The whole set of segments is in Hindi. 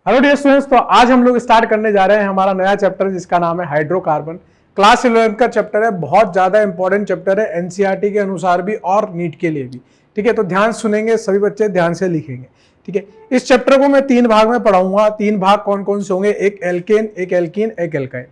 हेलो डियर स्टूडेंट्स, तो आज हम लोग स्टार्ट करने जा रहे हैं हमारा नया चैप्टर जिसका नाम है हाइड्रोकार्बन। क्लास 11 का चैप्टर है, बहुत ज्यादा इंपॉर्टेंट चैप्टर है एनसीईआरटी के अनुसार भी और नीट के लिए भी। ठीक है, तो ध्यान सुनेंगे सभी बच्चे, ध्यान से लिखेंगे। ठीक है, इस चैप्टर को मैं 3 भाग में पढ़ाऊंगा। 3 भाग कौन कौन से होंगे? एक एल्केन, एक एल्कीन, एक एल्काइन।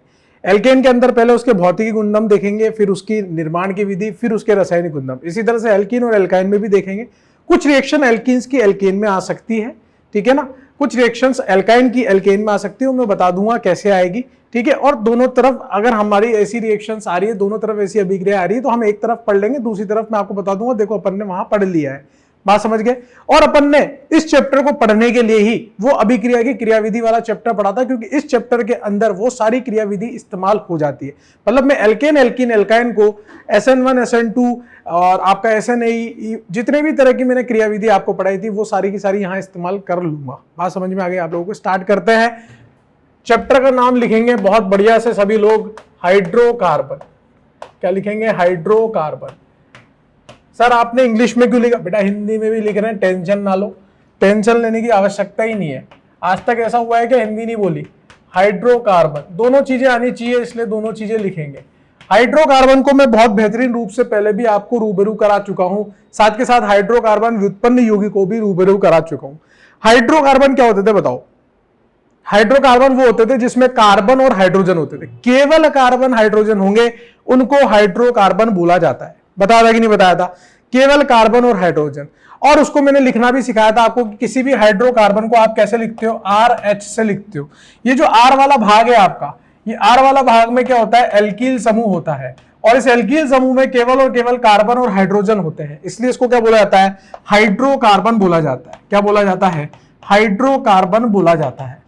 एल्केन के अंदर पहले उसके भौतिकी गुणधर्म देखेंगे, फिर उसकी निर्माण की विधि, फिर उसके रासायनिक गुणधर्म। इसी तरह से एल्कीन और एल्काइन में भी देखेंगे। कुछ रिएक्शन एल्कीन्स की एल्केन में आ सकती है, ठीक है ना, कुछ रिएक्शंस एल्काइन की एल्केन में आ सकती है, मैं बता दूंगा कैसे आएगी। ठीक है, और दोनों तरफ अगर हमारी ऐसी रिएक्शंस आ रही है, दोनों तरफ ऐसी अभिक्रिया आ रही है, तो हम एक तरफ पढ़ लेंगे, दूसरी तरफ मैं आपको बता दूंगा, देखो अपन ने वहां पढ़ लिया है, बात समझ गए। और अपन ने इस चैप्टर को पढ़ने के लिए ही वो अभिक्रिया की क्रियाविधि वाला चैप्टर पढ़ा था, क्योंकि इस चैप्टर के अंदर वो सारी क्रियाविधि इस्तेमाल हो जाती है। मतलब मैं एल्केन, एल्कीन, एल्काइन को SN1, SN2 और आपका SNAE, जितने भी तरह की मैंने क्रियाविधि आपको पढ़ाई थी वो सारी की सारी यहां इस्तेमाल कर लूंगा। बात समझ में आ गई आप लोगों को? स्टार्ट करते हैं। चैप्टर का नाम लिखेंगे बहुत बढ़िया से सभी लोग, हाइड्रोकार्बन। क्या लिखेंगे? हाइड्रोकार्बन। सर आपने इंग्लिश में क्यों लिखा? बेटा हिंदी में भी लिख रहे हैं, टेंशन ना लो, टेंशन लेने की आवश्यकता ही नहीं है। आज तक ऐसा हुआ है कि हिंदी नहीं बोली। हाइड्रोकार्बन, दोनों चीजें आनी चाहिए, इसलिए दोनों चीजें लिखेंगे। हाइड्रोकार्बन को मैं बहुत बेहतरीन रूप से पहले भी आपको रूबरू करा चुका हूं, साथ के साथ हाइड्रोकार्बन व्युत्पन्न यौगिक को भी रूबरू करा चुका हूं। हाइड्रोकार्बन क्या होते थे बताओ? हाइड्रोकार्बन वो होते थे जिसमें कार्बन और हाइड्रोजन होते थे, केवल कार्बन हाइड्रोजन होंगे, उनको हाइड्रोकार्बन बोला जाता है। बताया था कि नहीं बताया था? केवल कार्बन और हाइड्रोजन। और उसको मैंने लिखना भी सिखाया था आपको कि किसी भी हाइड्रोकार्बन को आप कैसे लिखते हो? RH से लिखते हो। ये जो R वाला भाग है आपका, ये R वाला भाग में क्या होता है? एल्कील समूह होता है, और इस एल्कील समूह में केवल और केवल कार्बन और हाइड्रोजन होते हैं, इसलिए इसको क्या बोला जाता है? हाइड्रोकार्बन बोला जाता है। क्या बोला जाता है? हाइड्रोकार्बन बोला जाता है।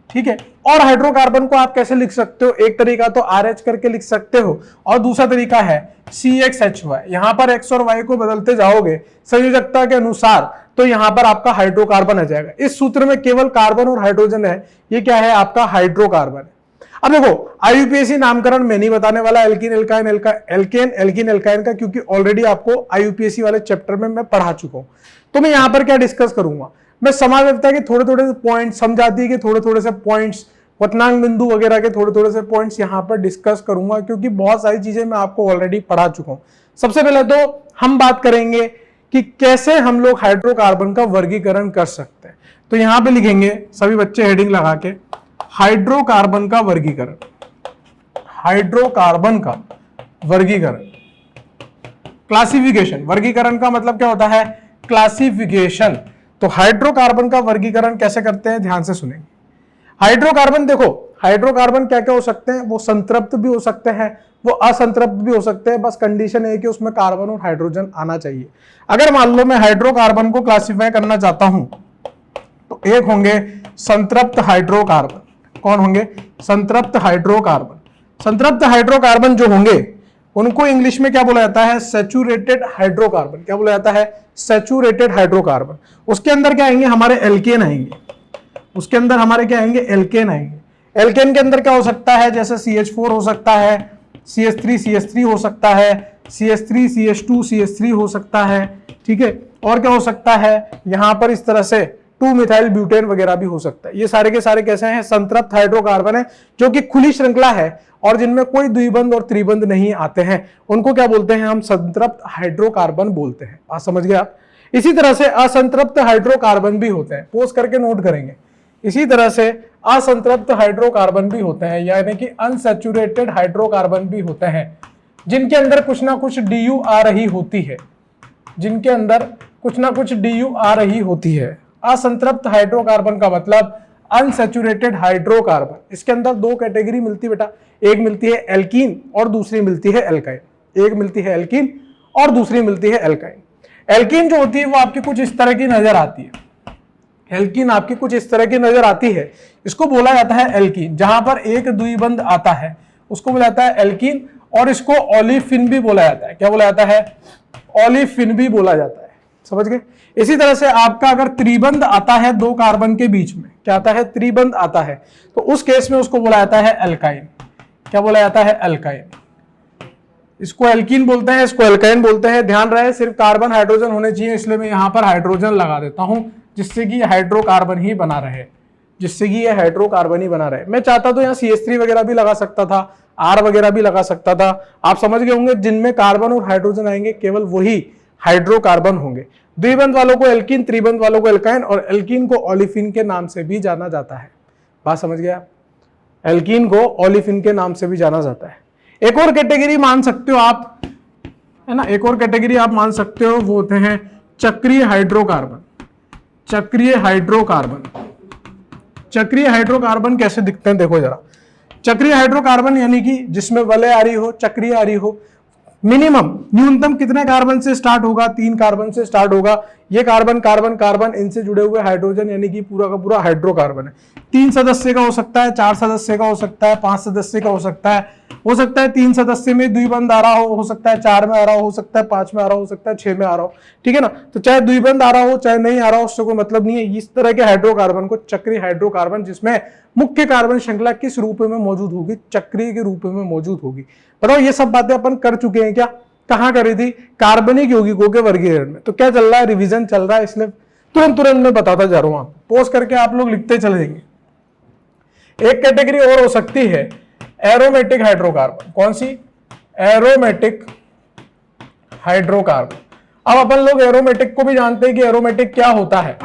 ठीक है, और हाइड्रोकार्बन को आप कैसे लिख सकते हो? एक तरीका तो RH करके लिख सकते हो, और दूसरा तरीका है CXHY। यहां पर X और Y को बदलते जाओगे संयोजकता के अनुसार, तो यहां पर आपका हाइड्रोकार्बन आ जाएगा। इस सूत्र में केवल कार्बन और हाइड्रोजन है, ये क्या है? आपका हाइड्रोकार्बन है। अब देखो, IUPAC नामकरण मैं नहीं बताने वाला alkene, alkyne, alkane, alkene, alkyne का, क्योंकि ऑलरेडी आपको IUPAC वाले चैप्टर में मैं पढ़ा चुका हूं। तो मैं यहां पर क्या डिस्कस करूंगा? मैं समावेशिता के थोड़े थोड़े से पॉइंट, समझाती के थोड़े थोड़े से पॉइंट्स, क्वथनांक बिंदु वगैरह के थोड़े थोड़े से पॉइंट्स यहां पर डिस्कस करूंगा, क्योंकि बहुत सारी चीजें मैं आपको ऑलरेडी पढ़ा चुका हूं। सबसे पहले तो हम बात करेंगे कि कैसे हम लोग हाइड्रोकार्बन का वर्गीकरण कर सकते हैं। तो यहां पे लिखेंगे सभी बच्चे हेडिंग लगा के, हाइड्रोकार्बन का वर्गीकरण। हाइड्रोकार्बन का वर्गीकरण, क्लासिफिकेशन। वर्गीकरण का मतलब क्या होता है? क्लासिफिकेशन। तो हाइड्रोकार्बन का वर्गीकरण कैसे करते हैं, ध्यान से सुनेंगे। हाइड्रोकार्बन, देखो हाइड्रोकार्बन क्या क्या हो सकते हैं? वो संतृप्त भी हो सकते हैं, वो असंतृप्त भी हो सकते हैं, बस कंडीशन है कि उसमें कार्बन और हाइड्रोजन आना चाहिए। अगर मान लो मैं हाइड्रोकार्बन को क्लासिफाई करना चाहता हूं, तो एक होंगे संतृप्त हाइड्रोकार्बन। कौन होंगे? संतृप्त हाइड्रोकार्बन। संतृप्त हाइड्रोकार्बन जो होंगे उनको इंग्लिश में क्या बोला जाता है? Saturated hydrocarbon. क्या बोला जाता है? Saturated hydrocarbon. उसके अंदर क्या आएंगे? हमारे एल्केन आएंगे। उसके अंदर हमारे क्या आएंगे? एल्केन आएंगे। एल्केन के अंदर क्या हो सकता है? जैसे CH4 हो सकता है, CH3 हो सकता है, CH3 CH2 CH3 हो सकता है। ठीक है, और क्या हो सकता है? यहां पर इस तरह से 2 मिथाइल ब्यूटेन वगैरह भी हो सकता है। ये सारे के सारे कैसे हैं? संतृप्त हाइड्रोकार्बन है, जो कि खुली श्रृंखला है और जिनमें कोई द्विबंध और त्रिबंध नहीं आते हैं, उनको क्या बोलते हैं? हम संतृप्त हाइड्रोकार्बन बोलते हैं। बात समझ गए आप? इसी तरह से असंतृप्त हाइड्रोकार्बन भी होते हैं, पोस्ट करके नोट करेंगे। इसी तरह से असंतृप्त हाइड्रोकार्बन भी होते हैं, यानी कि अनसैचुरेटेड हाइड्रोकार्बन भी होते हैं, जिनके अंदर कुछ ना कुछ DU आ रही होती है, जिनके अंदर कुछ ना कुछ DU आ रही होती है। असंतृप्त हाइड्रोकार्बन का मतलब अनसैचुरेटेड हाइड्रोकार्बन। इसके अंदर 2 कैटेगरी मिलती है बेटा, एक मिलती है एल्कीन और दूसरी मिलती है एल्काइन। एक मिलती है एल्कीन और दूसरी मिलती है एल्काइन। एल्कीन जो होती है वो आपकी कुछ इस तरह की नजर आती है। एल्कीन आपकी कुछ इस तरह की नजर आती है, इसको बोला जाता है एल्कीन। जहां पर एक द्विबंध आता है उसको बोला जाता है एल्कीन, और इसको ओलिफिन भी बोला जाता है। क्या बोला जाता है? ओलिफिन भी बोला जाता है। समझ गए? इसी तरह से आपका अगर त्रिबंध आता है 2 कार्बन के बीच में, क्या आता है? त्रिबंध आता है, तो उस केस में उसको बोला जाता है एल्काइन। क्या बोला जाता है? एल्काइन। इसको एल्कीन बोलते हैं, इसको एल्काइन बोलते हैं। ध्यान रहे सिर्फ कार्बन हाइड्रोजन होने चाहिए, इसलिए मैं यहां पर हाइड्रोजन लगा देता हूं, जिससे कि हाइड्रोकार्बन ही बना रहे। जिससे कि ये हाइड्रोकार्बन ही बना रहे। मैं चाहता तो यहाँ CH3 वगैरह भी लगा सकता था, R वगैरह भी लगा सकता था। आप समझ गए होंगे, जिनमें कार्बन और हाइड्रोजन आएंगे केवल वही हाइड्रोकार्बन होंगे। द्विबंध वालों को एल्कीन, त्रिबंध वालों को एल्काइन, और एल्कीन को ओलिफिन के नाम से भी जाना जाता है। बात समझ गया? एल्कीन को ओलिफिन के नाम से भी जाना जाता है। एक और कैटेगरी मान सकते हो आप, है ना, एक और कैटेगरी आप मान सकते हो, वो होते हैं चक्रीय हाइड्रोकार्बन। चक्रीय हाइड्रोकार्बन, चक्रीय हाइड्रोकार्बन कैसे दिखते हैं देखो जरा। चक्रीय हाइड्रोकार्बन यानी कि जिसमें वलय आ रही हो, चक्रीय आ रही हो। मिनिमम, न्यूनतम कितने कार्बन से स्टार्ट होगा? 3 कार्बन से स्टार्ट होगा। ये कार्बन कार्बन कार्बन, इनसे जुड़े हुए हाइड्रोजन, यानी कि पूरा का पूरा हाइड्रोकार्बन है। 3 सदस्य का हो सकता है, 4 सदस्य का हो सकता है, 5 सदस्य का हो सकता है। 3 सदस्य में द्विबंध आ रहा हो सकता है 4 में आ रहा हो सकता है 5 में आ रहा हो सकता है 6 में आ रहा हो, ठीक है ना। तो चाहे द्विबंध आ रहा हो चाहे नहीं आ रहा हो, उससे कोई मतलब नहीं है। इस तरह के हाइड्रोकार्बन को चक्रीय हाइड्रोकार्बन, जिसमें मुख्य कार्बन श्रृंखला किस रूप में मौजूद होगी? चक्रीय के रूप में मौजूद होगी। बताओ, ये सब बातें अपन कर चुके हैं क्या? कहां करी थी? कार्बनिक यौगिकों के वर्गीकरण में। तो क्या चल रहा है? रिवीजन चल रहा है, इसलिए तुरंत मैं बताता जा रहा हूं। आप पोस्ट करके आप लोग लिखते चले जाएंगे। एक कैटेगरी और हो सकती है एरोमेटिक हाइड्रोकार्बन। कौन सी? Aromatic hydrocarbon. अब अपन लोग एरोमेटिक को भी जानते हैं कि एरोमेटिक क्या होता है,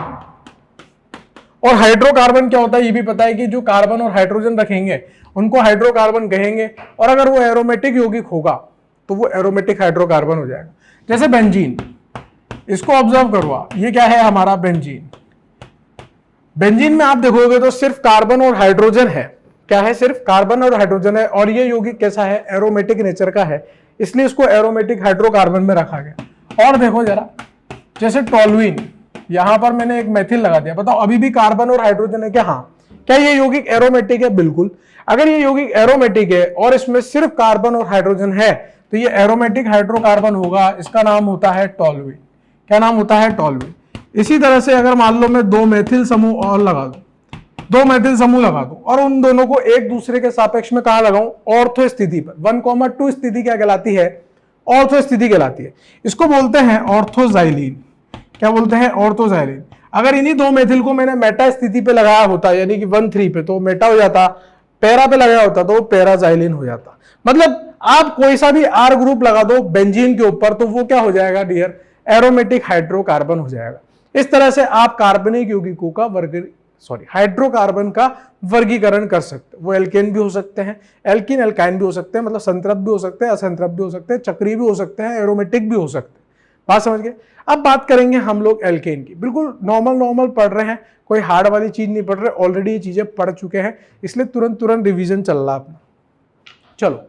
और हाइड्रोकार्बन क्या होता है ये भी पता है कि जो कार्बन और हाइड्रोजन रखेंगे उनको हाइड्रोकार्बन कहेंगे, और अगर वो एरोमेटिक यौगिक होगा तो वो एरोमेटिक हाइड्रोकार्बन हो जाएगा। जैसे बेंजीन, इसको ऑब्जर्व करो आप, ये क्या है हमारा? बेंजीन। बेंजीन में आप देखोगे तो सिर्फ कार्बन और हाइड्रोजन है। क्या है? सिर्फ कार्बन और हाइड्रोजन है, और ये यौगिक कैसा है? एरोमेटिक नेचर का है, इसलिए इसको एरोमेटिक हाइड्रोकार्बन में रखा गया। और देखो जरा, जैसे टोल्यूइन, यहां पर मैंने एक मेथिल लगा दिया। बताओ, अभी भी कार्बन और हाइड्रोजन है क्या? हाँ। क्या ये यौगिक एरोमेटिक है? बिल्कुल। अगर ये यौगिक एरोमेटिक है और इसमें सिर्फ कार्बन और हाइड्रोजन है तो ये एरोमेटिक हाइड्रोकार्बन होगा। इसका नाम होता है टोल्यूइन। क्या नाम होता है? टोल्यूइन। इसी तरह से अगर मान लो मैं 2 मेथिल समूह और लगा दूं, 2 मेथिल समूह लगा दूं, और उन दोनों को एक दूसरे के सापेक्ष में कहां लगाऊं? ऑर्थो स्थिति पर। 1,2 स्थिति क्या कहलाती है? ऑर्थो स्थिति कहलाती है। इसको बोलते हैं ऑर्थोजाइलिन। क्या बोलते हैं? ऑर्थोजाइलिन। अगर इन्हीं 2 मेथिल को मैंने मेटा स्थिति पे लगाया होता, यानी कि 1,3 पे, तो मेटा हो जाता। पैरा पे लगाया होता तो पैराजाइलिन हो जाता। मतलब आप कोई सा भी आर ग्रुप लगा दो बेंजीन के ऊपर तो वो क्या हो जाएगा डियर? एरोमेटिक हाइड्रोकार्बन हो जाएगा। इस तरह से आप कार्बनिक यौगिकों का हाइड्रोकार्बन का वर्गीकरण कर सकते हैं। वो एल्केन भी हो सकते हैं, एल्किन एल्काइन भी हो सकते हैं, मतलब संतृप्त भी हो सकते हैं, असंतृप्त भी हो सकते हैं, चक्रीय भी हो सकते हैं, एरोमेटिक भी हो सकते हैं। बात समझ गए? अब बात करेंगे हम लोग एल्केन की। बिल्कुल नॉर्मल पढ़ रहे हैं, कोई हार्ड वाली चीज नहीं पढ़ रहे, ऑलरेडी ये चीजें पढ़ चुके हैं, इसलिए तुरंत रिवीजन चल रहा अपना। चलो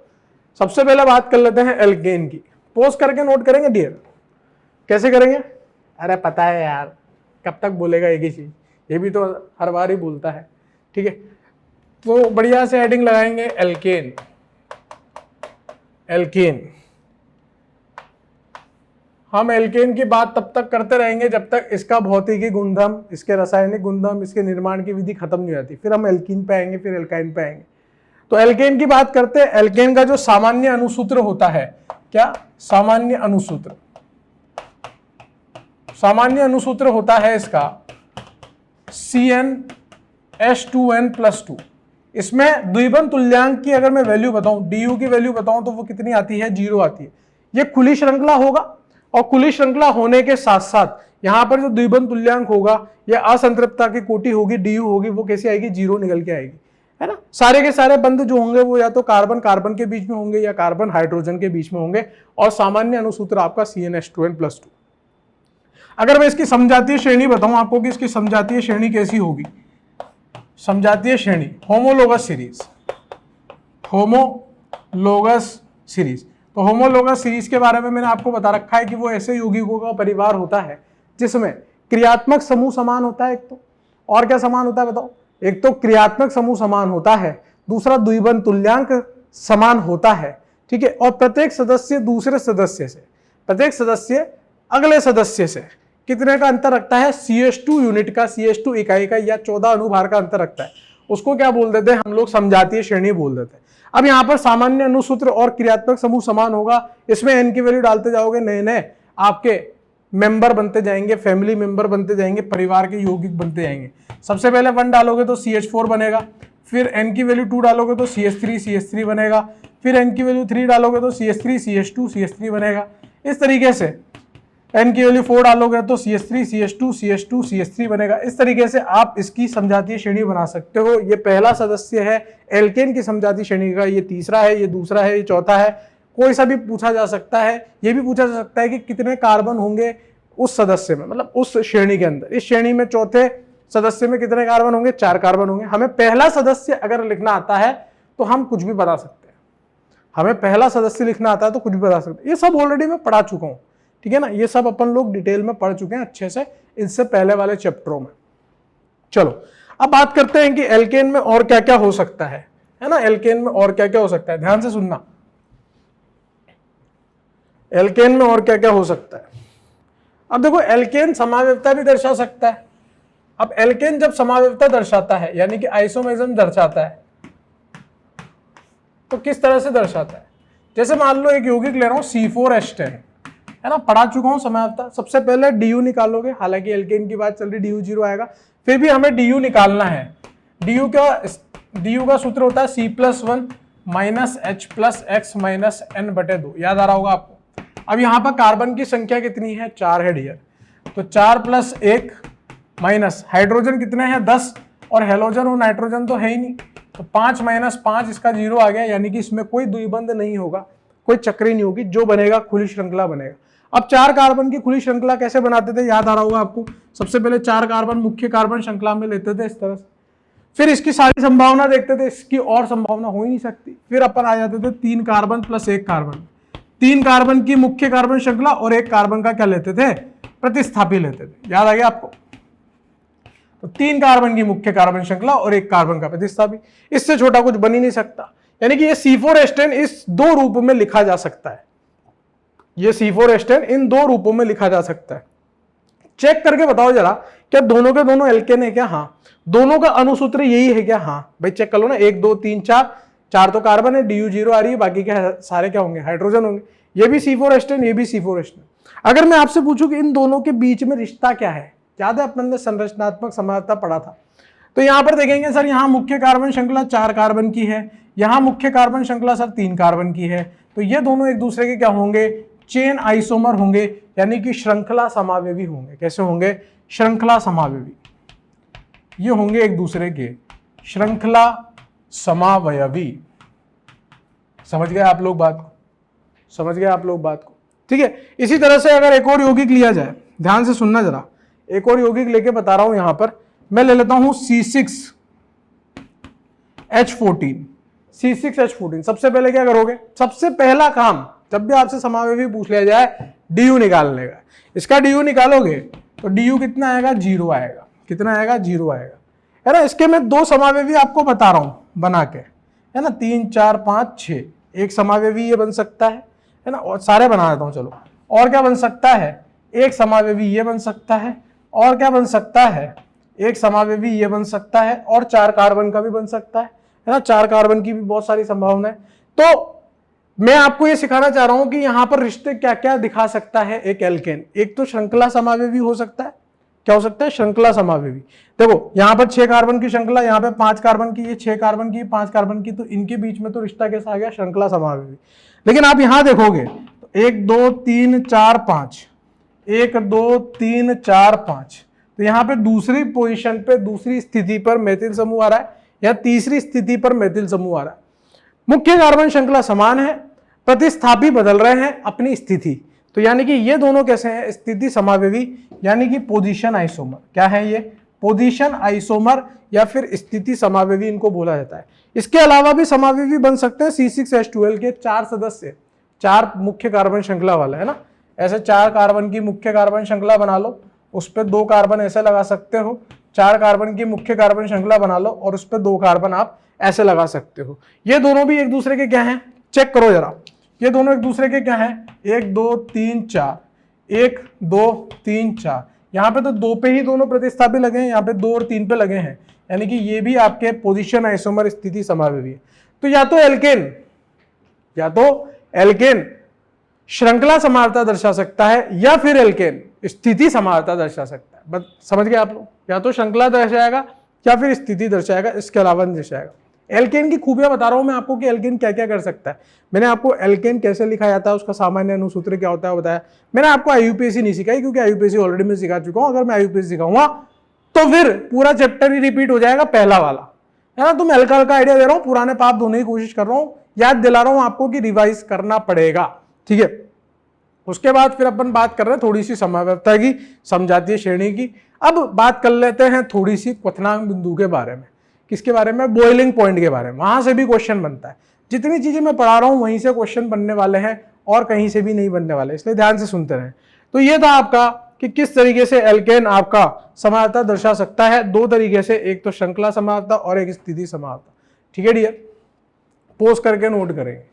सबसे पहले बात कर लेते हैं एल्केन की। पोस्ट करके नोट करेंगे डियर। कैसे करेंगे? अरे पता है यार, कब तक बोलेगा एक ही चीज, ये भी तो हर बार ही बोलता है, ठीक है। तो बढ़िया से हेडिंग लगाएंगे एल्केन। एल्केन, हम एल्केन की बात तब तक करते रहेंगे जब तक इसका भौतिकी गुणधर्म, इसके रासायनिक गुणधर्म, इसके निर्माण की विधि खत्म नहीं होती। फिर हम एल्कीन पे आएंगे, फिर एल्काइन पे आएंगे। तो एल्केन की बात करते हैं। एल्केन का जो सामान्य अणुसूत्र होता है, क्या? सामान्य अणुसूत्र। सामान्य अणुसूत्र होता है इसका CnH2n+2। इसमें द्विबंध तुल्यांक की अगर मैं वैल्यू बताऊं, DU की वैल्यू बताऊं, तो वो कितनी आती है? 0 आती है। ये खुली श्रृंखला होगा, और खुली श्रृंखला होने के साथ साथ यहां पर जो द्विबंध तुल्यांक होगा, यह असंतृप्तता की कोटि होगी, DU होगी, वो कैसी आएगी? 0 निकल के आएगी, है ना। सारे के सारे बंध जो होंगे वो या तो कार्बन कार्बन के बीच में होंगे या कार्बन हाइड्रोजन के बीच में होंगे, और सामान्य अणुसूत्र आपका CnH2n+2। अगर मैं इसकी समजातीय श्रेणी बताऊं आपको कि इसकी समजातीय श्रेणी कैसी होगी, समजातीय श्रेणी होमोलोगस सीरीज। होमोलोगस सीरीज, तो होमोलोगस सीरीज के बारे में मैंने आपको बता रखा है कि वो ऐसे यौगिकों का परिवार होता है जिसमें क्रियात्मक समूह समान होता है एक तो, और क्या समान होता है बताओ? एक तो क्रियात्मक समूह समान होता है, दूसरा द्विबंध तुल्यांक समान होता है, ठीक है। और प्रत्येक सदस्य दूसरे सदस्य से, प्रत्येक सदस्य अगले सदस्य से कितने का अंतर रखता है? CH2 यूनिट का, CH2 इकाई का, या 14 अणुभार का अंतर रखता है। उसको क्या बोल देते हैं हम लोग? समजातीय श्रेणी बोल देते हैं। अब यहाँ पर सामान्य अणुसूत्र और क्रियात्मक समूह समान होगा, इसमें n की वैल्यू डालते जाओगे, नए नए आपके मेंबर बनते जाएंगे, फैमिली मेंबर बनते जाएंगे, परिवार के यौगिक बनते जाएंगे। सबसे पहले 1 डालोगे तो CH4 बनेगा, फिर N की वैल्यू 2 डालोगे तो CH3 बनेगा, फिर N की वैल्यू 3 डालोगे तो CH3 बनेगा। इस तरीके से N की वैल्यू 4 डालोगे तो CH3 बनेगा। इस तरीके से आप इसकी समजातीय श्रेणी बना सकते हो। ये पहला सदस्य है एल्केन की समजातीय श्रेणी का, ये तीसरा है, ये दूसरा है, ये चौथा है। कोई सा भी पूछा जा सकता है। ये भी पूछा जा सकता है कि कितने कार्बन होंगे उस सदस्य में, मतलब उस श्रेणी के अंदर। इस श्रेणी में चौथे सदस्य में कितने कार्बन होंगे? 4 कार्बन होंगे। हमें पहला सदस्य अगर लिखना आता है तो हम कुछ भी बता सकते हैं। हमें पहला सदस्य लिखना आता है तो कुछ भी बता सकते हैं। ये सब ऑलरेडी मैं पढ़ा चुका हूं, ठीक है ना। ये सब अपन लोग डिटेल में पढ़ चुके हैं अच्छे से इससे पहले वाले चैप्टरों में। चलो अब बात करते हैं कि एल्केन में और क्या क्या हो सकता है ना। एल्केन में और क्या क्या हो सकता है, ध्यान से सुनना। एल्केन में और क्या क्या हो सकता है। अब देखो, एल्केन समावेवता भी दर्शा सकता है। अब एल्केन जब समावेवता दर्शाता है यानी कि आइसोमेरिज्म दर्शाता है तो किस तरह से दर्शाता है? जैसे मान लो एक यौगिक ले रहा हूं C4H10, है ना, पढ़ा चुका हूं समावेवता। सबसे पहले DU निकालोगे, हालांकि एल्केन की बात चल रही, DU 0 आएगा, फिर भी हमें DU निकालना है। DU का सूत्र होता है C+1 -H + X - N/2, याद आ रहा होगा आपको। अब यहां पर कार्बन की संख्या कितनी है? 4 है डियर, तो 4 + 1 माइनस हाइड्रोजन कितने हैं? 10, और हेलोजन और नाइट्रोजन तो है ही नहीं, तो 5 - 5 इसका 0 आ गया, यानी कि इसमें कोई द्विबंध नहीं होगा, कोई चक्री नहीं होगी, जो बनेगा खुली श्रृंखला बनेगा। अब 4 कार्बन की खुली श्रृंखला कैसे बनाते थे, याद आ रहा होगा आपको। सबसे पहले 4 कार्बन मुख्य कार्बन श्रृंखला में लेते थे इस तरह से, फिर इसकी सारी संभावना देखते थे, इसकी और संभावना हो ही नहीं सकती। फिर अपन आ जाते थे 3 कार्बन + 1 कार्बन, 3 कार्बन की मुख्य कार्बन श्रृंखला और 1 कार्बन का क्या लेते थे? प्रतिस्थापी लेते थे। याद आ गया आपको? तो 3 कार्बन की मुख्य कार्बन श्रृंखला और 1 कार्बन का प्रतिस्थापी, इससे छोटा कुछ बन ही नहीं सकता। यानी कि ये C4H10 इस 2 रूपों में लिखा जा सकता है। ये C4H10 इन 2 रूपों में लिखा जा सकता है। चेक करके बताओ जरा, क्या दोनों के दोनों एल्केन है क्या? हाँ। दोनों का अनुसूत्र यही है क्या? हाँ भाई, चेक कर लो ना। 1 2 3 4 तो कार्बन है, DU 0 आ रही है, बाकी क्या सारे क्या होंगे? हाइड्रोजन होंगे। ये भी C4H10, ये भी C4H10। अगर मैं आपसे पूछूं कि इन दोनों के बीच में रिश्ता क्या है, याद है अपन ने संरचनात्मक समानता पढ़ा था, तो यहां पर देखेंगे सर, यहां मुख्य कार्बन श्रृंखला 4 कार्बन की है, यहां मुख्य कार्बन श्रृंखला सर 3 कार्बन की है, तो ये दोनों एक दूसरे के क्या होंगे? चेन आइसोमर होंगे, यानी कि श्रृंखला समावेवी होंगे। कैसे होंगे? श्रृंखला समावेवी। ये होंगे एक दूसरे के श्रृंखला समावयवी। समझ गए आप लोग बात को? समझ गए आप लोग बात को? ठीक है। इसी तरह से अगर एक और यौगिक लिया जाए, ध्यान से सुनना जरा, एक और यौगिक लेके बता रहा हूं। यहां पर मैं ले लेता हूं C6H14। सबसे पहले क्या करोगे? सबसे पहला काम जब भी आपसे समावेवी पूछ लिया जाए, DU निकालने का। इसका DU निकालोगे तो DU कितना आएगा? 0 आएगा। कितना आएगा? 0 आएगा, है ना। इसके मैं 2 समावेवी आपको बता रहा हूं बना के, है ना। 3 4 5 6, एक समावेवी ये बन सकता है ना। और सारे बना देता हूं, चलो। और क्या बन सकता है? एक समावेवी ये बन सकता है, और क्या बन सकता है? एक समावेवी ये बन सकता है, और 4 कार्बन का भी बन सकता है ना। 4 कार्बन की भी बहुत सारी संभावना है। तो मैं आपको ये सिखाना चाह रहा हूं कि यहां पर रिश्ते क्या क्या दिखा सकता है एक एल्केन। एक तो श्रृंखला समावेवी हो सकता है। क्या हो सकता है? श्रृंखला समावेवी। देखो यहां पर 6 कार्बन की श्रृंखला, यहां पे 5 कार्बन की, ये 6 कार्बन की, 5 कार्बन की, तो इनके बीच में तो रिश्ता कैसा आ गया? श्रृंखला समावेवी। लेकिन आप यहां देखोगे तो 1 2 3 4 5, 1 2 3 4 5, तो यहां पे दूसरी पोजीशन पे, दूसरी स्थिति पर मेथिल समूह आ रहा है, या तीसरी स्थिति पर मेथिल समूह आ रहा है। मुख्य कार्बन श्रृंखला समान है, प्रतिस्थापी बदल रहे हैं अपनी स्थिति, तो यानी कि ये दोनों कैसे हैं? स्थिति समावेवी, यानी कि पोजीशन आइसोमर। क्या है ये? पोजीशन आइसोमर या फिर स्थिति समावेवी इनको बोला जाता है। इसके अलावा भी समावेवी बन सकते हैं C6H12 के 4 सदस्य, 4 मुख्य कार्बन श्रृंखला वाला, है ना। ऐसे 4 कार्बन की मुख्य कार्बन श्रृंखला बना लो, उस पर 2 कार्बन ऐसे लगा सकते हो। 4 कार्बन की मुख्य कार्बन श्रृंखला बना लो और उस पर 2 कार्बन आप ऐसे लगा सकते हो। ये दोनों भी एक दूसरे के क्या हैं? चेक करो जरा, ये दोनों एक दूसरे के क्या हैं? 1 2 3 4, 1 2 3 4। यहाँ पे तो 2 पे ही दोनों प्रतिस्थापी लगे हैं, यहाँ पे 2 और 3 पे लगे हैं, यानी कि ये भी आपके पोजीशन आइसोमर स्थिति समावेवी है। तो या तो एल्केन श्रृंखला समानता दर्शा सकता है, या फिर एल्केन स्थिति समानता दर्शा सकता है। बस समझ गए आप लोग, या तो श्रृंखला दर्शाएगा या फिर स्थिति दर्शाएगा, इसके अलावा नहीं दर्शाएगा। एल्केन की खूबियां बता रहा हूं मैं आपको कि एल्केन क्या क्या कर सकता है। मैंने आपको एल्केन कैसे लिखा जाता है, उसका सामान्य अनुसूत्र क्या होता है बताया। मैंने आपको आईयूपीएसी नहीं सिखाई क्योंकि आईयूपीएसी ऑलरेडी मैं सिखा चुका हूं। अगर मैं आईयूपीएसी सिखाऊंगा तो फिर पूरा चैप्टर ही रिपीट हो जाएगा, पहला वाला है ना। तो मैं हल्का हल्का आइडिया दे रहा हूं, पुराने पाप धोने की कोशिश कर रहा हूं, याद दिला रहा हूं आपको कि रिवाइज करना पड़ेगा, ठीक है। उसके बाद फिर अपन बात कर रहे हैं थोड़ी सी समव्यवस्था की, समजातीय श्रेणी की। अब बात कर लेते हैं थोड़ी सी क्वथनांक बिंदु के बारे में। किसके बारे में? बॉइलिंग पॉइंट के बारे में। वहां से भी क्वेश्चन बनता है। जितनी चीजें मैं पढ़ा रहा हूं वहीं से क्वेश्चन बनने वाले हैं और कहीं से भी नहीं बनने वाले, इसलिए ध्यान से सुनते रहें। तो ये था आपका कि किस तरीके से एल्केन आपका समानता दर्शा सकता है, दो तरीके से, एक तो श्रृंखला समानता और एक स्थिति समानता, ठीक है डियर। पोज करके नोट करेंगे।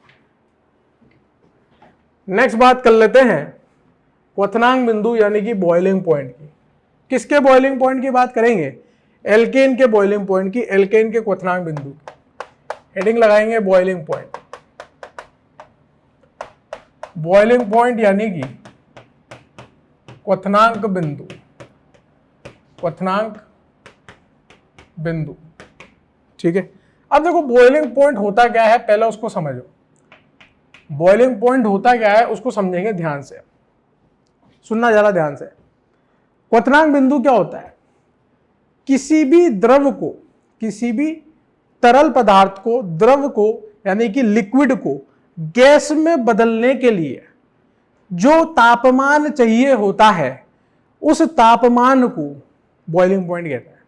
नेक्स्ट बात कर लेते हैं क्वथनांक बिंदु यानी कि बॉइलिंग पॉइंट की। किसके बॉइलिंग पॉइंट की बात करेंगे? एल्केन के बॉइलिंग पॉइंट की, एल्केन के क्वथनांक बिंदु की। हेडिंग लगाएंगे बॉइलिंग पॉइंट। बॉइलिंग पॉइंट यानी कि क्वथनांक बिंदु, क्वथनांक बिंदु, ठीक है। अब देखो बॉइलिंग पॉइंट होता क्या है, पहले उसको समझो। बॉइलिंग पॉइंट होता क्या है उसको समझेंगे ध्यान से, सुनना जरा ध्यान से। क्वथनांक बिंदु क्या होता है? किसी भी द्रव को, किसी भी तरल पदार्थ को, द्रव को यानी कि लिक्विड को गैस में बदलने के लिए जो तापमान चाहिए होता है, उस तापमान को बॉइलिंग पॉइंट कहते हैं।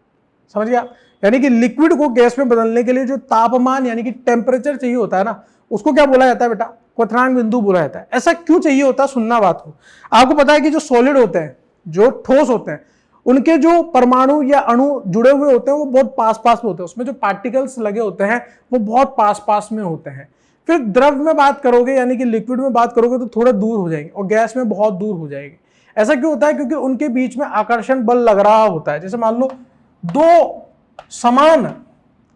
समझ गया? यानी कि लिक्विड को गैस में बदलने के लिए जो तापमान यानी कि टेम्परेचर चाहिए होता है ना, उसको क्या बोला जाता है बेटा? क्वथनांक बिंदु बोला जाता है। ऐसा क्यों चाहिए होता है? सुनना बात को। आपको पता है कि जो सॉलिड होते हैं, जो ठोस होते हैं, उनके जो परमाणु या अणु जुड़े हुए होते हैं वो बहुत पास पास में होते हैं, उसमें जो पार्टिकल्स लगे होते हैं वो बहुत पास पास में होते हैं। फिर द्रव में बात करोगे यानी कि लिक्विड में बात करोगे तो थोड़ा दूर हो जाएंगे और गैस में बहुत दूर हो जाएंगे। ऐसा क्यों होता है? क्योंकि उनके बीच में आकर्षण बल लग रहा होता है। जैसे मान लो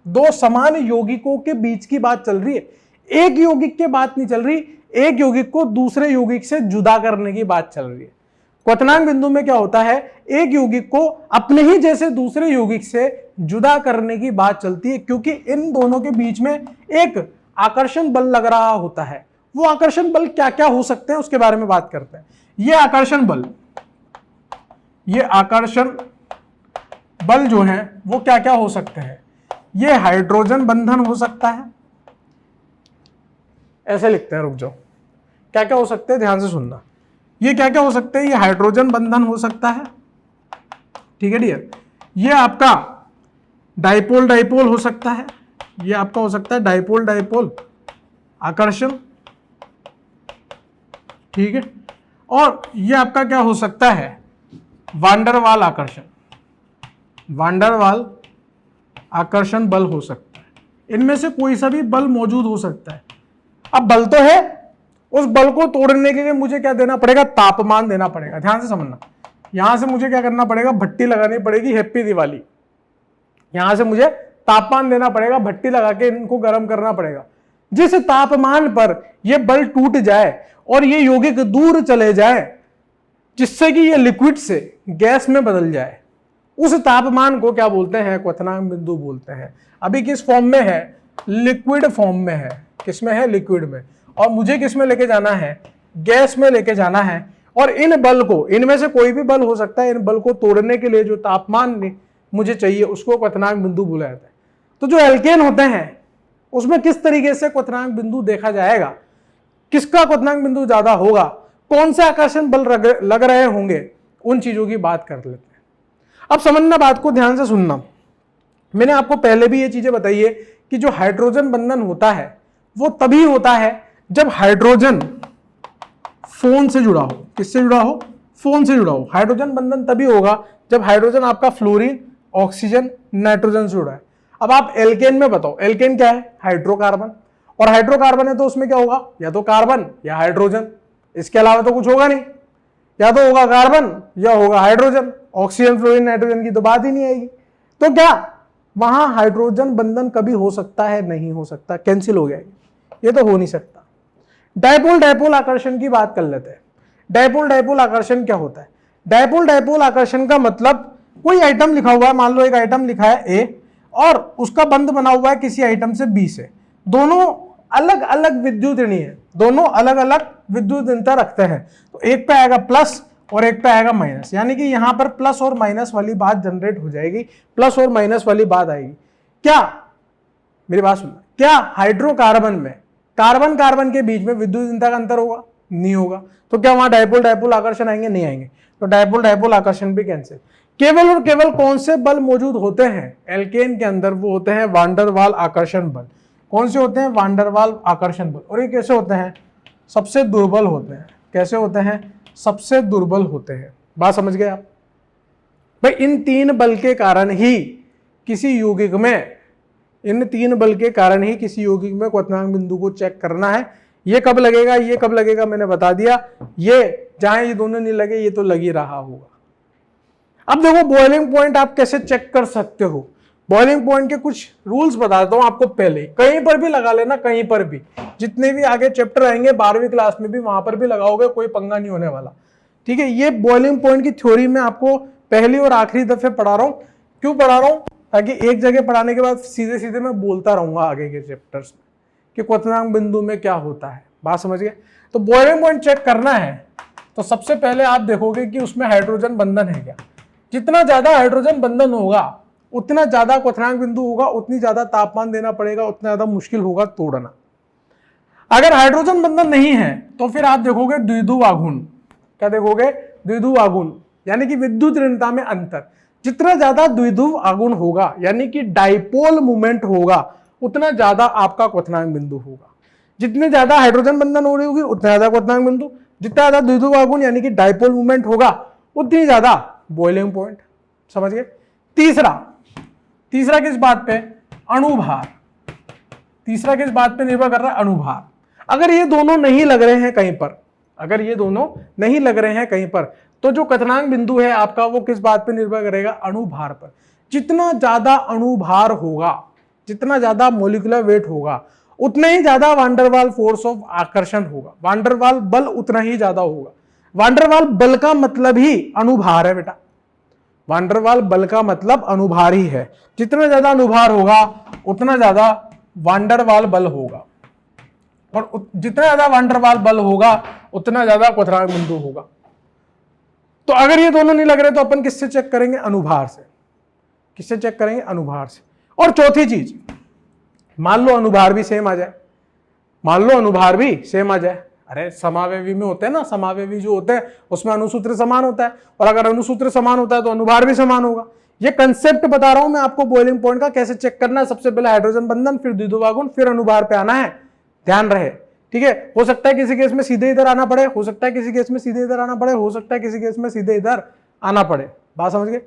दो समान यौगिकों के बीच की बात चल रही है, एक यौगिक की बात नहीं चल रही, एक यौगिक को दूसरे यौगिक से जुदा करने की बात चल रही है। क्वथनांक बिंदु में क्या होता है? एक यौगिक को अपने ही जैसे दूसरे यौगिक से जुदा करने की बात चलती है, क्योंकि इन दोनों के बीच में एक आकर्षण बल लग रहा होता है। वो आकर्षण बल क्या क्या हो सकते हैं उसके बारे में बात करते हैं। ये आकर्षण बल जो है वो क्या क्या हो सकते हैं? ये हाइड्रोजन बंधन हो सकता है, ऐसे लिखते हैं, रुक जाओ। क्या क्या हो सकते हैं ध्यान से सुनना। ये क्या क्या हो सकते हैं? ये हाइड्रोजन बंधन हो सकता है, ठीक है डियर। ये आपका डाइपोल डाइपोल हो सकता है, ये आपका हो सकता है डाइपोल डाइपोल आकर्षण, ठीक है। और ये आपका क्या हो सकता है? वांडरवाल आकर्षण, वांडरवाल आकर्षण बल हो सकता है। इनमें से कोई सा भी बल मौजूद हो सकता है। अब बल तो है, उस बल को तोड़ने के लिए मुझे क्या देना पड़ेगा? तापमान देना पड़ेगा। ध्यान से समझना, यहां से मुझे क्या करना पड़ेगा? भट्टी लगानी पड़ेगी, हैप्पी दिवाली। यहां से मुझे तापमान देना पड़ेगा, भट्टी लगा के इनको गर्म करना पड़ेगा। जिस तापमान पर यह बल टूट जाए और ये यौगिक दूर चले जाए, जिससे कि ये लिक्विड से गैस में बदल जाए, उस तापमान को क्या बोलते हैं? क्वथनांक बिंदु बोलते हैं। अभी किस फॉर्म में है? लिक्विड फॉर्म में है। किस में है? लिक्विड में। और मुझे किस में लेके जाना है? गैस में लेके जाना है। और इन बल को, इनमें से कोई भी बल हो सकता है, इन बल को तोड़ने के लिए जो तापमान मुझे चाहिए उसको क्वथनांक बिंदु बोला जाता है। तो जो एल्केन होते हैं उसमें किस तरीके से क्वथनांक बिंदु देखा जाएगा, किसका क्वथनांक बिंदु ज्यादा होगा, कौन से आकर्षण बल लग रहे होंगे, उन चीजों की बात कर लेते हैं। अब समझना, बात को ध्यान से सुनना। मैंने आपको पहले भी ये चीजें बताई है कि जो हाइड्रोजन बंधन होता है वो तभी होता है जब हाइड्रोजन फोन से जुड़ा हो। किससे जुड़ा हो? फोन से जुड़ा हो। हाइड्रोजन बंधन तभी होगा जब हाइड्रोजन आपका फ्लोरीन, ऑक्सीजन, नाइट्रोजन से जुड़ा है। अब आप एल्केन में बताओ, एल्केन क्या है? हाइड्रोकार्बन। और हाइड्रोकार्बन है तो उसमें क्या होगा? या तो कार्बन या हाइड्रोजन, इसके अलावा तो कुछ होगा नहीं। या तो होगा कार्बन या होगा हाइड्रोजन। ऑक्सीजन, फ्लोरीन, नाइट्रोजन की तो बात ही नहीं आएगी। तो क्या वहां हाइड्रोजन बंधन कभी हो सकता है? नहीं हो सकता, कैंसिल हो गया, ये तो हो नहीं सकता। डाइपोल डाइपोल आकर्षण की बात कर लेते हैं। डाइपोल डाइपोल आकर्षण क्या होता है? डायपोल डायपोल आकर्षण का मतलब कोई आइटम लिखा हुआ है, मान लो एक आइटम लिखा है ए और उसका बंध बना हुआ है किसी आइटम से बी से, दोनों अलग अलग विद्युत ऋणी है, दोनों अलग अलग विद्युत ऋणता रखते हैं, तो एक पे आएगा प्लस और एक पे आएगा माइनस, यानी कि यहां पर प्लस और माइनस वाली बात जनरेट हो जाएगी, प्लस और माइनस वाली बात आएगी। क्या, मेरी बात सुनना, क्या हाइड्रोकार्बन में कार्बन कार्बन के बीच में विद्युत ऋणता का अंतर होगा? नहीं होगा। तो क्या वहां डायपोल डायपोल आकर्षण आएंगे? नहीं आएंगे। तो डायपोल डायपोल आकर्षण भी कैंसिल। केवल और केवल कौन से बल मौजूद होते हैं एल्केन के अंदर? वो होते हैं वान डर वाल आकर्षण बल। कौन से होते हैं? वान डर वाल आकर्षण बल। और ये कैसे होते हैं? सबसे दुर्बल होते हैं। कैसे होते हैं? सबसे दुर्बल होते हैं। बात समझ गए आप? भाई इन तीन बल के कारण ही किसी यौगिक में, इन तीन बल के कारण ही किसी यौगिक में क्वथनांक बिंदु को चेक करना है। ये कब लगेगा, ये कब लगेगा मैंने बता दिया। ये जहां ये दोनों नहीं लगे, ये तो लग ही रहा होगा। अब देखो बॉइलिंग पॉइंट आप कैसे चेक कर सकते हो। बॉइलिंग पॉइंट के कुछ रूल्स बताता हूं आपको पहले, कहीं पर भी लगा लेना, कहीं पर भी, जितने भी आगे चैप्टर आएंगे 12वीं क्लास में भी वहां पर भी लगाओगे, कोई पंगा नहीं होने वाला। ठीक है, ये बॉइलिंग पॉइंट की थ्योरी में आपको पहली और आखिरी दफे पढ़ा रहा हूं। क्यों पढ़ा रहा हूं? ताकि एक जगह पढ़ाने के बाद सीधे सीधे मैं बोलता रहूंगा आगे के चैप्टर्स में कि क्वथनांक बिंदु में क्या होता है। बात समझ गए? तो बॉइलिंग पॉइंट चेक करना है तो सबसे पहले आप देखोगे कि उसमें हाइड्रोजन बंधन है क्या। जितना ज्यादा हाइड्रोजन बंधन होगा उतना ज्यादा क्वथनांक बिंदु होगा, उतनी ज्यादा तापमान देना पड़ेगा, उतना ज्यादा मुश्किल होगा तोड़ना। अगर हाइड्रोजन बंधन नहीं है तो फिर आप देखोगे द्विध्रुव आघूर्ण। क्या देखोगे? द्विध्रुव आघूर्ण, यानी कि विद्युत ऋणता में अंतर। जितना ज्यादा द्विध्रुव आघूर्ण होगा यानी कि डाइपोल मूवमेंट होगा, उतना ज्यादा आपका क्वथनांक बिंदु होगा। जितने ज्यादा हाइड्रोजन बंधन हो रही होगी उतना ज्यादा क्वथनांक बिंदु, जितना ज्यादा द्विध्रुव आघूर्ण यानी कि डाइपोल मूवमेंट होगा उतनी ज्यादा बॉइलिंग पॉइंट। समझ गए? तीसरा किस बात पे? अणुभार। तीसरा किस बात पे निर्भर कर रहा है? अणुभार। अगर ये दोनों नहीं लग रहे हैं कहीं पर, अगर ये दोनों नहीं लग रहे हैं कहीं पर, तो जो क्वथनांक बिंदु है आपका वो किस बात पे निर्भर करेगा? अणुभार पर। जितना ज्यादा अणुभार होगा, जितना ज्यादा मोलिकुलर वेट होगा, उतना ही ज्यादा वान डर वाल फोर्स ऑफ आकर्षण होगा, वान डर वाल बल उतना ही ज्यादा होगा। वान डर वाल बल का मतलब ही अणुभार है बेटा, वान डर वाल बल का मतलब अणुभार ही है। जितना ज्यादा अणुभार होगा उतना ज्यादा वान डर वाल बल होगा, और जितना ज्यादा वान डर वाल बल होगा उतना ज्यादा क्वथनांक बिंदु होगा। तो अगर ये दोनों नहीं लग रहे तो अपन किससे चेक करेंगे? अणुभार से। किससे चेक करेंगे? अणुभार से। और चौथी चीज, मान लो अणुभार भी सेम आ जाए, मान लो अणुभार भी सेम आ जाए। अरे समावेवी में होते हैं ना, समावेवी जो होते हैं उसमें अणुसूत्र समान होता है, और अगर अणुसूत्र समान होता है तो अणुभार भी समान होगा। ये कंसेप्ट बता रहा हूं मैं आपको बॉइलिंग पॉइंट का, कैसे चेक करना है। सबसे पहले हाइड्रोजन बंधन, फिर द्विध्रुव आघूर्ण, फिर अणुभार पे आना है। ध्यान रहे, ठीक है। हो सकता है किसी केस में सीधे इधर आना पड़े, हो सकता है किसी केस में सीधे इधर आना पड़े, हो सकता है किसी केस में सीधे इधर आना पड़े। बात समझ गए?